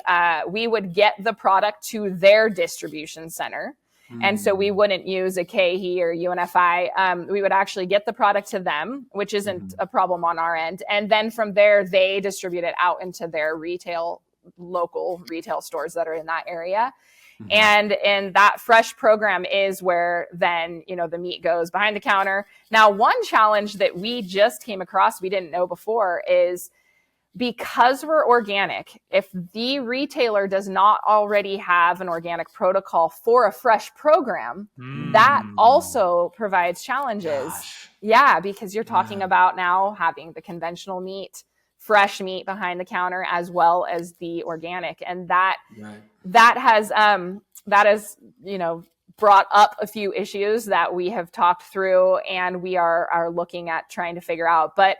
we would get the product to their distribution center. And so we wouldn't use a KHE or UNFI. We would actually get the product to them, which isn't a problem on our end. And then from there, they distribute it out into their local retail stores that are in that area. And that Fresh program is where then, the meat goes behind the counter. Now, one challenge that we just came across, we didn't know before, is because we're organic, if the retailer does not already have an organic protocol for a Fresh program, that also provides challenges. Gosh. Yeah, because you're talking about now having the conventional meat, fresh meat behind the counter, as well as the organic. And that has brought up a few issues that we have talked through, and we are looking at trying to figure out. But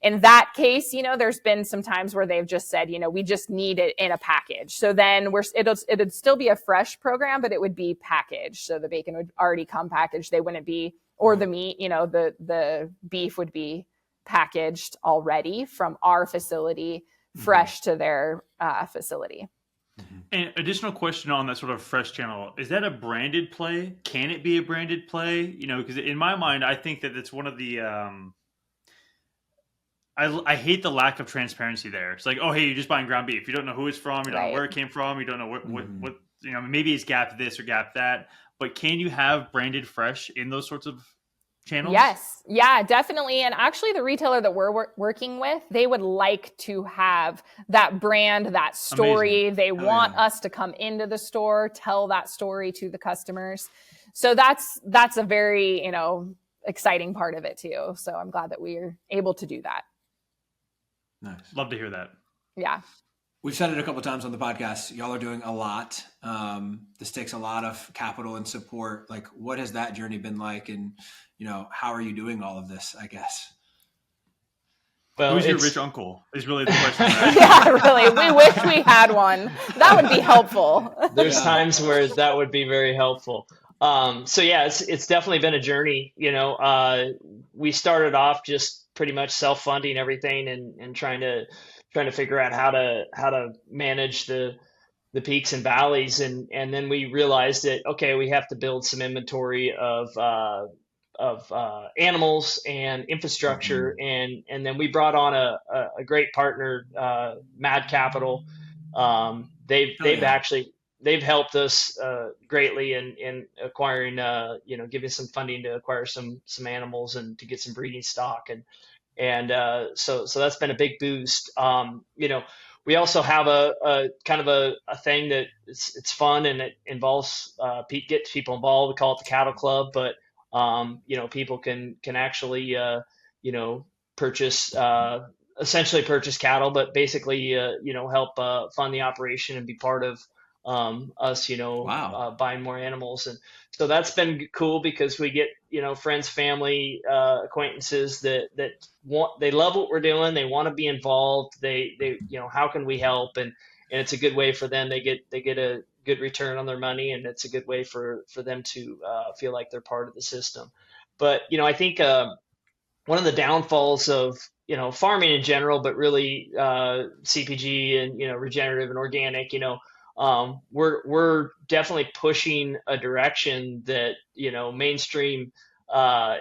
in that case, there's been some times where they've just said, we just need it in a package. So then it'd still be a Fresh program, but it would be packaged. So the bacon would already come packaged. They wouldn't be, or the meat, the beef would be packaged already from our facility, fresh to their facility. And additional question on that sort of Fresh channel, is that a branded play? Can it be a branded play? Because in my mind, I think that it's one of the, I hate the lack of transparency there. It's oh, hey, you're just buying ground beef. You don't know who it's from. You don't know where it came from. You don't know what maybe it's gap this or gap that. But can you have branded Fresh in those sorts of channels? Yes. Yeah, definitely. And actually the retailer that we're working with, they would like to have that brand, that story. Amazing. They want us to come into the store, tell that story to the customers. So that's a very, exciting part of it too. So I'm glad that we're able to do that. Nice. Love to hear that. Yeah. We've said it a couple of times on the podcast. Y'all are doing a lot. This takes a lot of capital and support. Like, what has that journey been like? And, how are you doing all of this, I guess? Well, who's your rich uncle is really the question. Yeah, really. We wish we had one. That would be helpful. There's times where that would be very helpful. So yeah, it's definitely been a journey. We started off just pretty much self-funding everything and trying to figure out how to manage the peaks and valleys, and then we realized that okay, we have to build some inventory of animals and infrastructure, and then we brought on a great partner, Mad Capital. They've helped us greatly in acquiring, giving some funding to acquire some animals and to get some breeding stock, and so that's been a big boost. We also have a kind of a thing that it's fun and it involves gets people involved. We call it the Cattle Club, but people can actually purchase essentially purchase cattle, but basically help fund the operation and be part of us buying more animals. And so that's been cool because we get friends, family, acquaintances that they love what we're doing, they want to be involved, they how can we help, and it's a good way for them. They get a good return on their money, and it's a good way for them to feel like they're part of the system. But I think one of the downfalls of farming in general, but really CPG and regenerative and organic, we're definitely pushing a direction that mainstream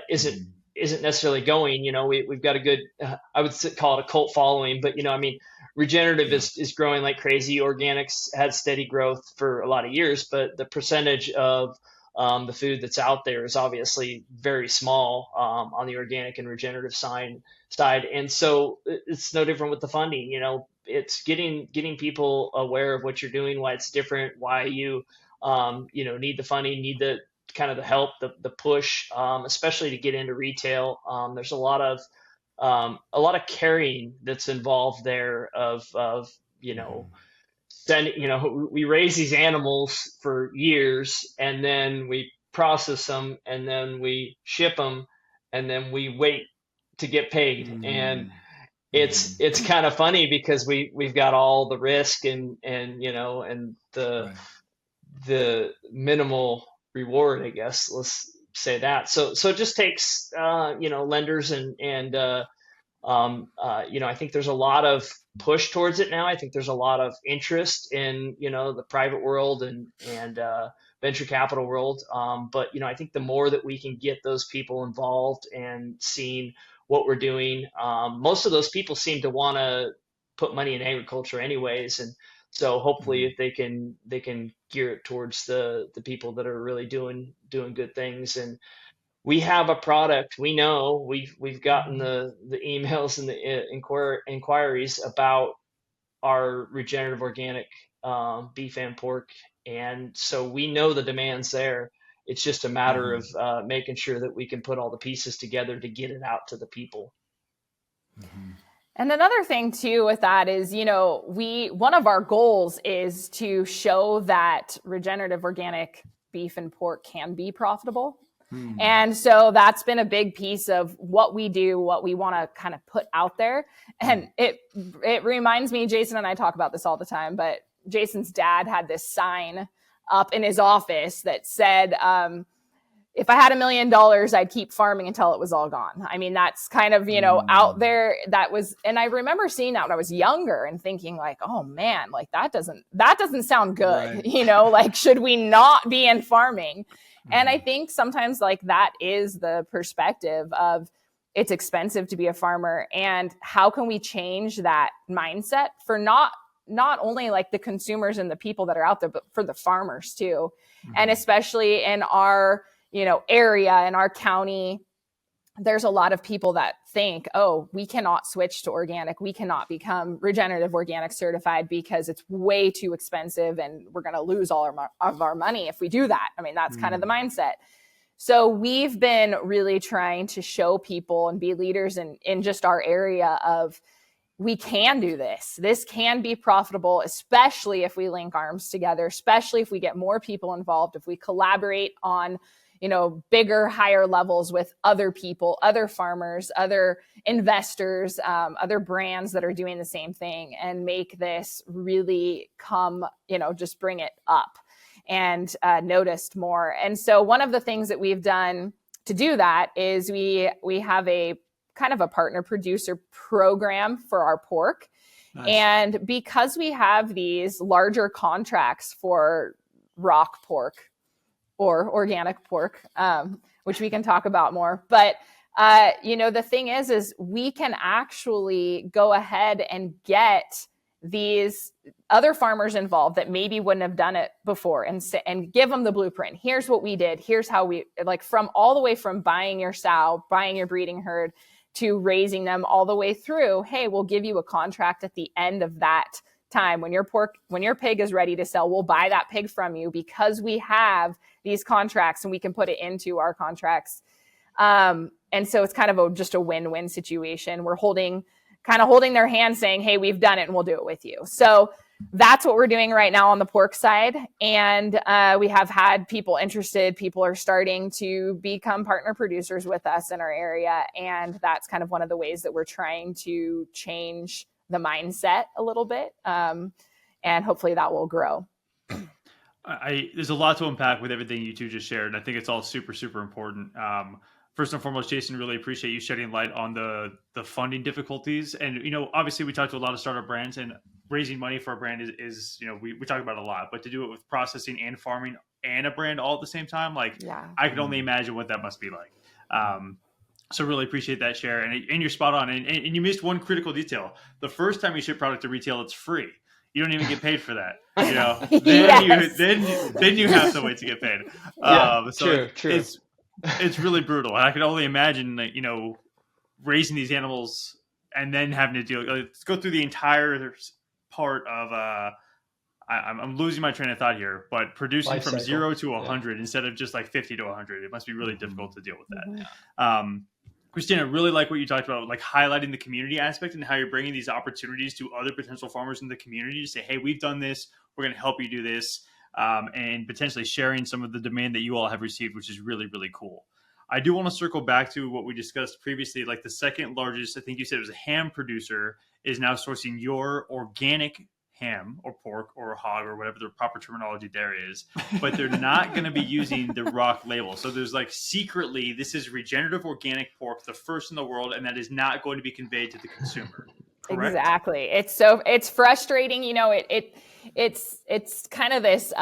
isn't necessarily going. We've got a good, I would call it a cult following, but regenerative is growing like crazy. Organics had steady growth for a lot of years, but the percentage of the food that's out there is obviously very small on the organic and regenerative side. And so it's no different with the funding. It's getting people aware of what you're doing, why it's different, why you need the funding, need the kind of the help, the push, especially to get into retail. There's a lot of carrying that's involved there of we raise these animals for years, and then we process them, and then we ship them, and then we wait to get paid. And it's kind of funny because we've got all the risk and the minimal reward, I guess. Let's say that. So it just takes lenders and I think there's a lot of push towards it now. I think there's a lot of interest in the private world and venture capital world. But I think the more that we can get those people involved and seeing what we're doing, most of those people seem to want to put money in agriculture anyways, and so hopefully if they can gear it towards the people that are really doing good things. And we have a product. We know we've gotten the emails and the inquiries about our regenerative organic beef and pork, and so we know the demand's there. It's just a matter of making sure that we can put all the pieces together to get it out to the people. And another thing too with that is, one of our goals is to show that regenerative organic beef and pork can be profitable. And so that's been a big piece of what we do, what we want to kind of put out there. And it reminds me, Jason and I talk about this all the time, but Jason's dad had this sign up in his office that said, if I had $1 million, I'd keep farming until it was all gone. I mean, that's kind of, out there. And I remember seeing that when I was younger and thinking like, oh man, like that doesn't sound good. Right. Like, should we not be in farming? And I think sometimes like that is the perspective of it's expensive to be a farmer, and how can we change that mindset for not only like the consumers and the people that are out there, but for the farmers too. And especially in our, area, in our county, there's a lot of people that think, oh, we cannot switch to organic. We cannot become regenerative organic certified because it's way too expensive and we're going to lose all of our money if we do that. I mean, that's kind of the mindset. So we've been really trying to show people and be leaders in just our area of, we can do this. This can be profitable, especially if we link arms together, especially if we get more people involved, if we collaborate on, bigger, higher levels with other people, other farmers, other investors, other brands that are doing the same thing, and make this really come, just bring it up and noticed more. And so one of the things that we've done to do that is we have a kind of a partner producer program for our pork. Nice. And because we have these larger contracts for rock pork or organic pork, which we can talk about more. But, the thing is we can actually go ahead and get these other farmers involved that maybe wouldn't have done it before and give them the blueprint. Here's what we did. Here's how we, from all the way from buying your sow, buying your breeding herd, to raising them all the way through. Hey, we'll give you a contract at the end of that time. When your pig is ready to sell, we'll buy that pig from you because we have these contracts and we can put it into our contracts. And so it's kind of just a win-win situation. We're holding their hand saying, hey, we've done it and we'll do it with you. So that's what we're doing right now on the pork side. And we have had people interested. People are starting to become partner producers with us in our area. And that's kind of one of the ways that we're trying to change the mindset a little bit. And hopefully that will grow. There's a lot to unpack with everything you two just shared. And I think it's all super, super important. First and foremost, Jason, really appreciate you shedding light on the funding difficulties. And, obviously we talked to a lot of startup brands, and raising money for a brand is we talk about it a lot, but to do it with processing and farming and a brand all at the same time, I can only imagine what that must be like. So really appreciate that share. And you're spot on. And you missed one critical detail. The first time you ship product to retail, it's free. You don't even get paid for that. Then you have to wait to get paid. True. It's really brutal. And I can only imagine that, raising these animals and then having to go through the entire part of, I'm losing my train of thought here, but producing life from cycle. 0 to 100 instead of just 50 to 100, it must be really difficult to deal with that. Mm-hmm. Kristina, really like what you talked about, highlighting the community aspect and how you're bringing these opportunities to other potential farmers in the community to say, hey, we've done this. We're going to help you do this. And potentially sharing some of the demand that you all have received, which is really, really cool. I do want to circle back to what we discussed previously, the second largest, I think you said it was a ham producer, is now sourcing your organic ham or pork or hog or whatever the proper terminology there is, but they're not going to be using the rock label. So there's secretly, this is regenerative organic pork, the first in the world, and that is not going to be conveyed to the consumer. Correct? Exactly. It's frustrating. It's kind of this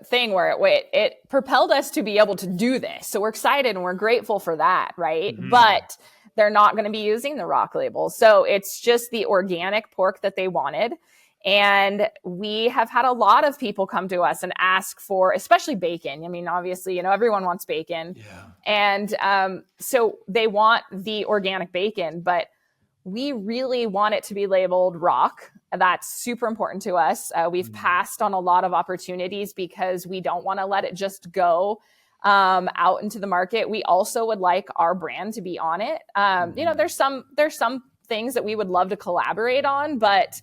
thing where it propelled us to be able to do this. So we're excited and we're grateful for that, right? Mm-hmm. But they're not going to be using the rock label. So it's just the organic pork that they wanted. And we have had a lot of people come to us and ask for, especially bacon. I mean, obviously, everyone wants bacon. Yeah. And so they want the organic bacon, but we really want it to be labeled rock. That's super important to us. We've passed on a lot of opportunities because we don't want to let it just go out into the market. We also would like our brand to be on it. There's some things that we would love to collaborate on, but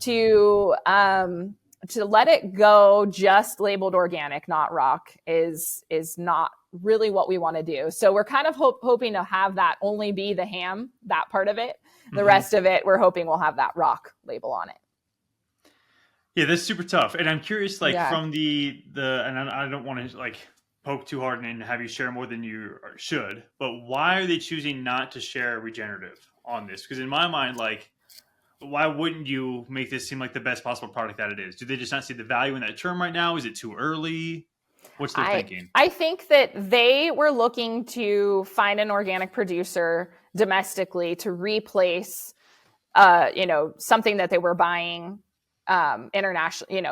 to let it go just labeled organic, not rock, is not really what we want to do. So we're kind of hoping to have that only be the ham, that part of it. The rest of it, we're hoping we'll have that rock label on it. Yeah, that's super tough. And I'm curious, from the, and I don't want to poke too hard and have you share more than you should, but why are they choosing not to share regenerative on this? Because in my mind, why wouldn't you make this seem like the best possible product that it is? Do they just not see the value in that term right now? Is it too early? What's their thinking? I think that they were looking to find an organic producer domestically to replace, something that they were buying internationally.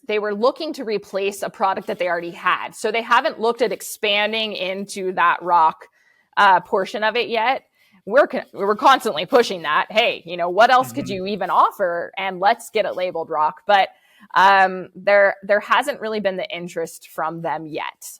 They were looking to replace a product that they already had. So they haven't looked at expanding into that rock portion of it yet. We're constantly pushing that. Hey, what else could you even offer? And let's get it labeled rock. But there hasn't really been the interest from them yet.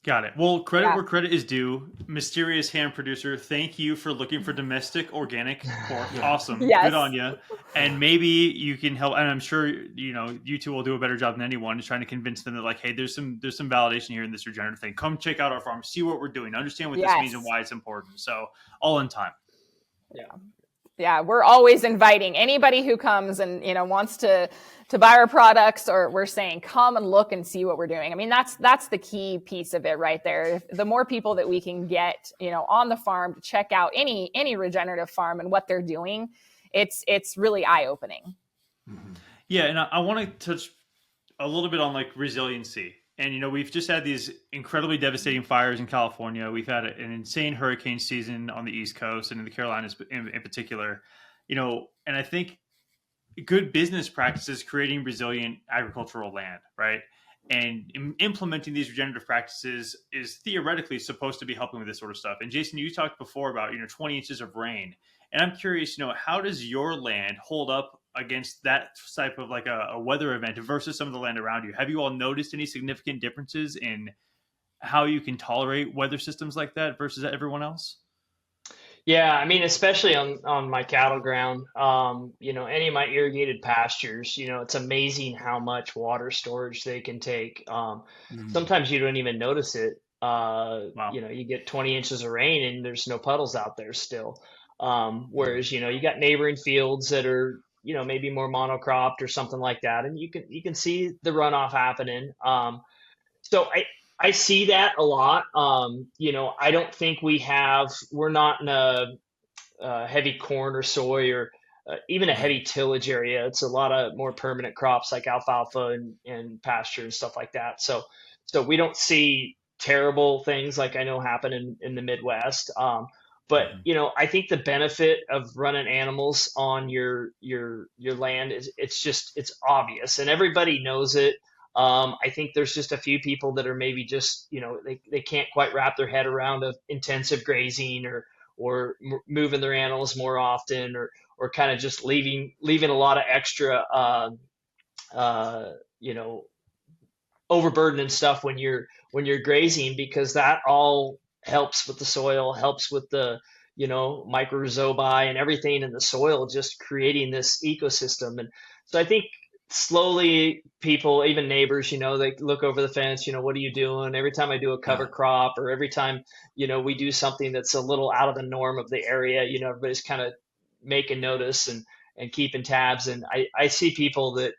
Got it. Well, credit where credit is due. Mysterious ham producer, thank you for looking for domestic organic pork. Awesome. Yes. Good on you. And maybe you can help. And I'm sure, you two will do a better job than anyone is trying to convince them that like, hey, there's some validation here in this regenerative thing. Come check out our farm, see what we're doing, understand what this means and why it's important. So all in time. Yeah. We're always inviting anybody who comes and, wants to buy our products, or we're saying, come and look and see what we're doing. I mean, that's the key piece of it right there. The more people that we can get, on the farm to check out any regenerative farm and what they're doing, it's really eye-opening. Yeah. And I want to touch a little bit on like resiliency. And, we've just had these incredibly devastating fires in California. We've had an insane hurricane season on the East Coast and in the Carolinas in particular, and I think good business practices creating resilient agricultural land, right? And implementing these regenerative practices is theoretically supposed to be helping with this sort of stuff. And Jason, you talked before about, 20 inches of rain. And I'm curious, how does your land hold up against that type of like a weather event versus some of the land around you? Have you all noticed any significant differences in how you can tolerate weather systems like that versus everyone else? Yeah, I mean, especially on my cattle ground, any of my irrigated pastures, it's amazing how much water storage they can take. Sometimes you don't even notice it. Wow. You get 20 inches of rain and there's no puddles out there still. Whereas, you got neighboring fields that are, maybe more monocropped or something like that, and you can see the runoff happening. So I see that a lot. I don't think we're not in a heavy corn or soy or even a heavy tillage area. It's a lot of more permanent crops like alfalfa and pasture and stuff like that. So we don't see terrible things like I know happen in the Midwest. But I think the benefit of running animals on your land it's obvious and everybody knows it. I think there's just a few people that are maybe just, they can't quite wrap their head around of intensive grazing or moving their animals more often or kind of just leaving a lot of extra, overburden and stuff when you're grazing, because that all helps with the soil, helps with the, microzoa and everything in the soil, just creating this ecosystem. And so I think slowly people, even neighbors, they look over the fence, what are you doing? Every time I do a cover crop or every time, we do something that's a little out of the norm of the area, everybody's kind of making notice and keeping tabs. And I see people that,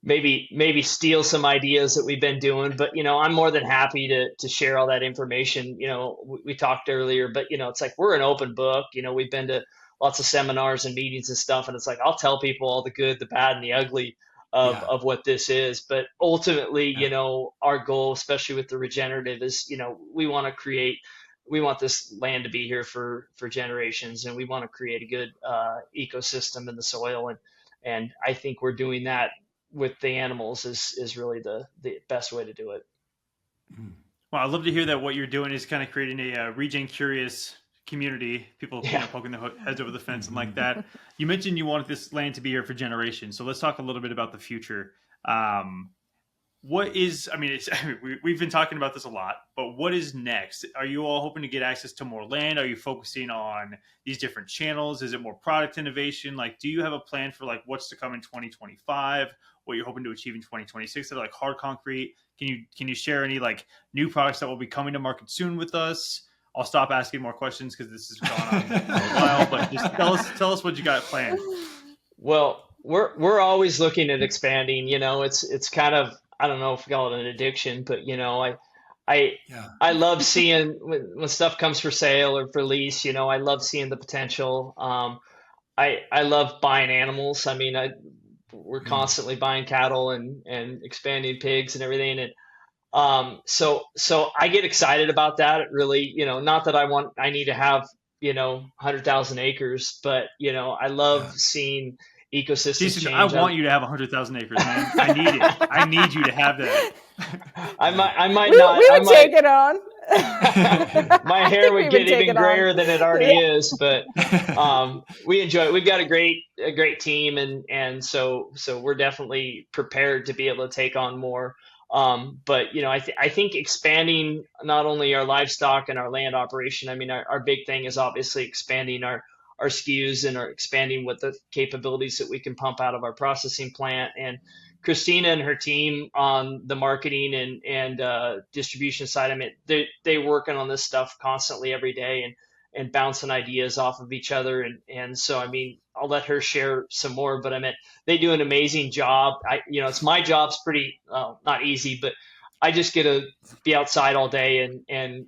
maybe steal some ideas that we've been doing, but I'm more than happy to share all that information. We talked earlier, but it's like we're an open book. We've been to lots of seminars and meetings and stuff, and it's like I'll tell people all the good, the bad, and the ugly of what this is. But ultimately, our goal, especially with the regenerative, is we want this land to be here for generations, and we want to create a good ecosystem in the soil, and I think we're doing that with the animals is really the best way to do it. Well, I'd love to hear that what you're doing is kind of creating a regen curious community, people poking their heads over the fence and like that. You mentioned you wanted this land to be here for generations. So let's talk a little bit about the future. We've been talking about this a lot, but what is next? Are you all hoping to get access to more land? Are you focusing on these different channels? Is it more product innovation? Like, do you have a plan for like what's to come in 2025? What you're hoping to achieve in 2026 that are like hard concrete? Can you share any like new products that will be coming to market soon with us? I'll stop asking more questions because this has gone on for a while, but just tell us what you got planned. Well, we're always looking at expanding. It's kind of, I don't know if we call it an addiction, but I love seeing when stuff comes for sale or for lease. I love seeing the potential. I love buying animals. I mean, we're constantly buying cattle and expanding pigs and everything, and so I get excited about that. It really, not that I need to have 100,000 acres, but I love seeing ecosystems Jason, change. I want you to have 100,000 acres, man. I need it. I need you to have that. I might we not. We would take it on. My hair would get even grayer than it already is, but we enjoy it. We've got a great team, and so we're definitely prepared to be able to take on more. But I think expanding not only our livestock and our land operation. I mean, our big thing is obviously expanding our SKUs and expanding what the capabilities that we can pump out of our processing plant. And Kristina and her team on the marketing and distribution side, I mean, they working on this stuff constantly every day and bouncing ideas off of each other. And so, I mean, I'll let her share some more, but I mean, they do an amazing job. It's my job's pretty, not easy, but I just get to be outside all day and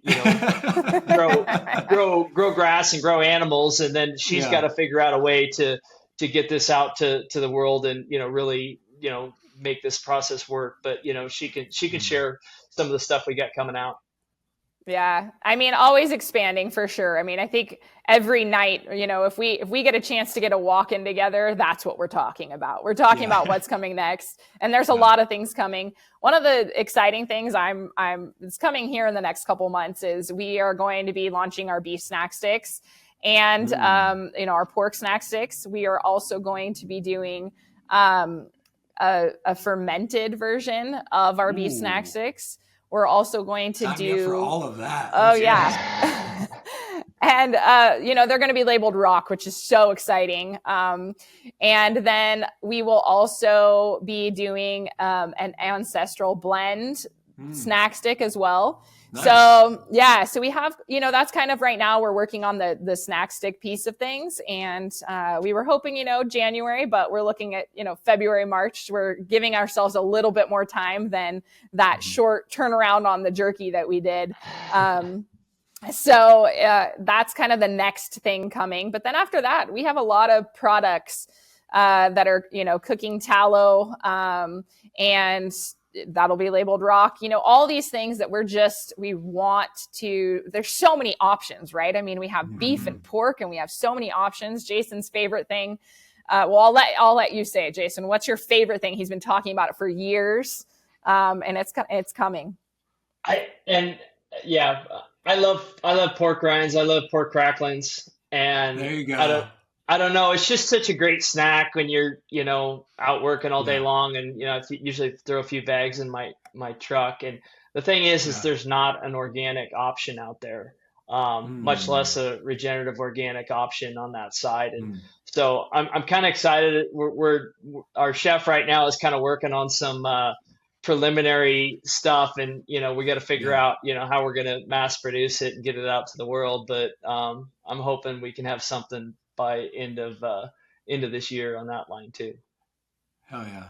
grow grass and grow animals. And then she's got to figure out a way to get this out to the world and, really, make this process work. But, she can share some of the stuff we got coming out. Yeah. I mean, always expanding for sure. I mean, I think every night, if we get a chance to get a walk in together, that's what we're talking about. We're talking about what's coming next. And there's a lot of things coming. One of the exciting things it's coming here in the next couple months is we are going to be launching our beef snack sticks and, our pork snack sticks. We are also going to be doing, a fermented version of our beef snack sticks. We're also going to do for all of that. Oh yeah. And, they're going to be labeled rock, which is so exciting. And then we will also be doing an ancestral blend snack stick as well. Nice. So we have, that's kind of right now we're working on the snack stick piece of things. And we were hoping, January, but we're looking at, February, March. We're giving ourselves a little bit more time than that short turnaround on the jerky that we did. So that's kind of the next thing coming. But then after that, we have a lot of products that are, cooking tallow and that'll be labeled rock, all these things that we want to, there's so many options, right? I mean, we have beef and pork and we have so many options. Jason's favorite thing. Well, I'll let you say it, Jason. What's your favorite thing? He's been talking about it for years. And it's coming. I love pork rinds. I love pork cracklings. And there you go. I don't know. It's just such a great snack when you're, out working all day long. And, I usually throw a few bags in my truck. And the thing is there's not an organic option out there, much less a regenerative organic option on that side. And so I'm kind of excited. Our chef right now is kind of working on some preliminary stuff. And, we got to figure out, how we're going to mass produce it and get it out to the world. But I'm hoping we can have something by end of this year on that line too. Hell yeah.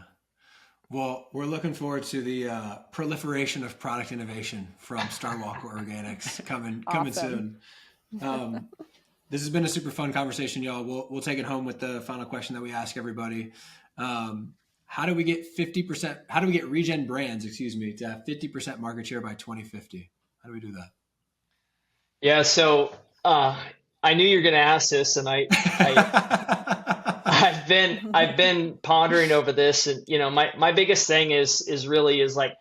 Well, we're looking forward to the proliferation of product innovation from Starwalker Organics coming soon. This has been a super fun conversation, y'all. We'll take it home with the final question that we ask everybody. How do we get Regen Brands, to have 50% market share by 2050? How do we do that? Yeah. So, I knew you were going to ask this, and I've been pondering over this, and my biggest thing is really like,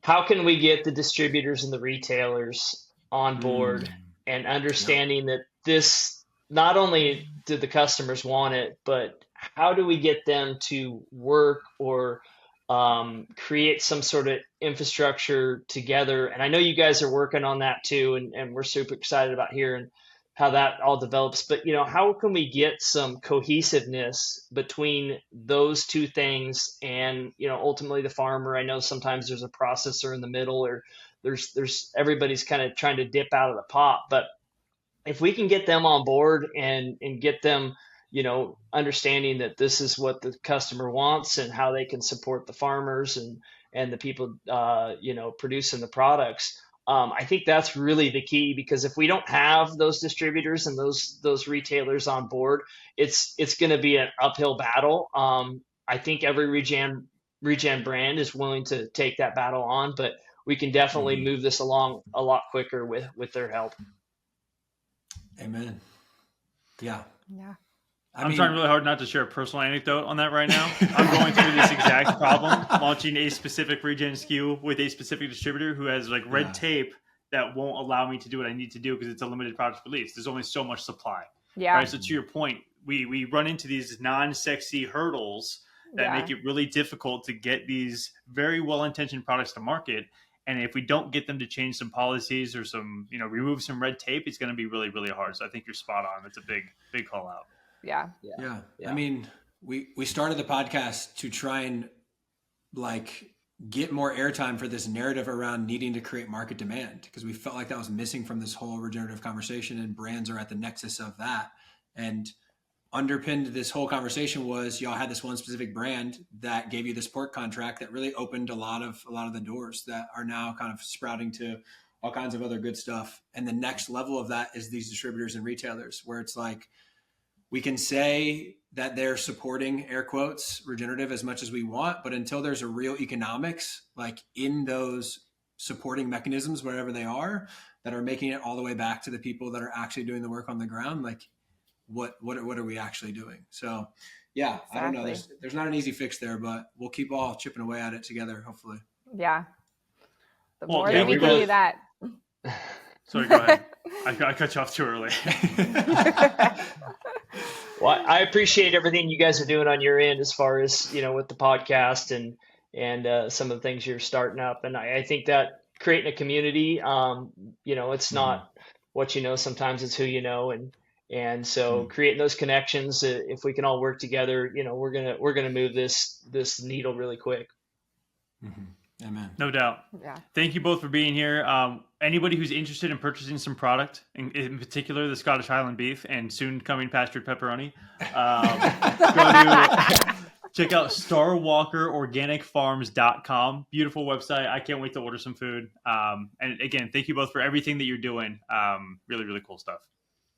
how can we get the distributors and the retailers on board and understanding that this, not only do the customers want it, but how do we get them to work or create some sort of infrastructure together? And I know you guys are working on that too, and we're super excited about hearing how that all develops. But, how can we get some cohesiveness between those two things and, ultimately the farmer? I know sometimes there's a processor in the middle, or there's everybody's kind of trying to dip out of the pot. But if we can get them on board and get them, understanding that this is what the customer wants and how they can support the farmers and the people, producing the products, I think that's really the key, because if we don't have those distributors and those retailers on board, it's going to be an uphill battle. I think every Regen brand is willing to take that battle on, but we can definitely move this along a lot quicker with their help. Amen. Yeah. Yeah. I'm trying really hard not to share a personal anecdote on that right now. I'm going through this exact problem, launching a specific Regen SKU with a specific distributor who has red tape that won't allow me to do what I need to do because it's a limited product release. There's only so much supply. Yeah. Right. So to your point, we run into these non-sexy hurdles that make it really difficult to get these very well-intentioned products to market. And if we don't get them to change some policies or some, remove some red tape, it's going to be really, really hard. So I think you're spot on. It's a big call out. Yeah. I mean, we started the podcast to try and get more airtime for this narrative around needing to create market demand, because we felt like that was missing from this whole regenerative conversation, and brands are at the nexus of that. And underpinned this whole conversation was y'all had this one specific brand that gave you this pork contract that really opened a lot of the doors that are now kind of sprouting to all kinds of other good stuff. And the next level of that is these distributors and retailers, where it's like, we can say that they're supporting, air quotes, regenerative as much as we want, but until there's a real economics, in those supporting mechanisms, whatever they are, that are making it all the way back to the people that are actually doing the work on the ground, what are we actually doing? So yeah, exactly. I don't know. There's not an easy fix there, but we'll keep all chipping away at it together, hopefully. Yeah. The more that we can do that. Sorry, go ahead. I cut you off too early. Well, I appreciate everything you guys are doing on your end as far as, with the podcast and some of the things you're starting up. And I think that creating a community, it's not what you know, sometimes it's who you know. And so creating those connections, if we can all work together, we're going to move this needle really quick. Mm-hmm. Amen. No doubt. Yeah. Thank you both for being here. Anybody who's interested in purchasing some product, in particular the Scottish Highland beef and soon coming pastured pepperoni, check out starwalkerorganicfarms.com. Beautiful website. I can't wait to order some food. And again, thank you both for everything that you're doing. Really, really cool stuff.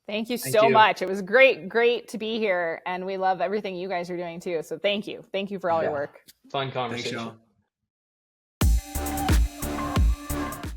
Thank you so much. It was great to be here. And we love everything you guys are doing too. So thank you. Thank you for all your work. Fun conversation. Thanks, y'all.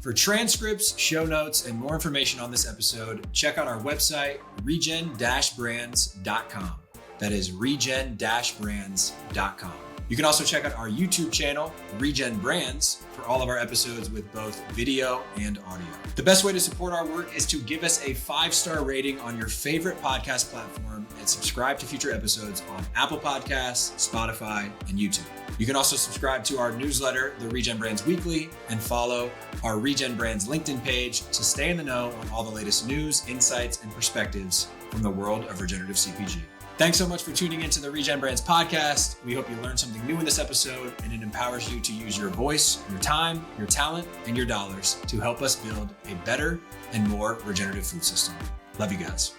For transcripts, show notes, and more information on this episode, check out our website, regen-brands.com. That is regen-brands.com. You can also check out our YouTube channel, Regen Brands, for all of our episodes with both video and audio. The best way to support our work is to give us a 5-star rating on your favorite podcast platform and subscribe to future episodes on Apple Podcasts, Spotify, and YouTube. You can also subscribe to our newsletter, the Regen Brands Weekly, and follow our Regen Brands LinkedIn page to stay in the know on all the latest news, insights, and perspectives from the world of regenerative CPG. Thanks so much for tuning into the Regen Brands podcast. We hope you learned something new in this episode, and it empowers you to use your voice, your time, your talent, and your dollars to help us build a better and more regenerative food system. Love you guys.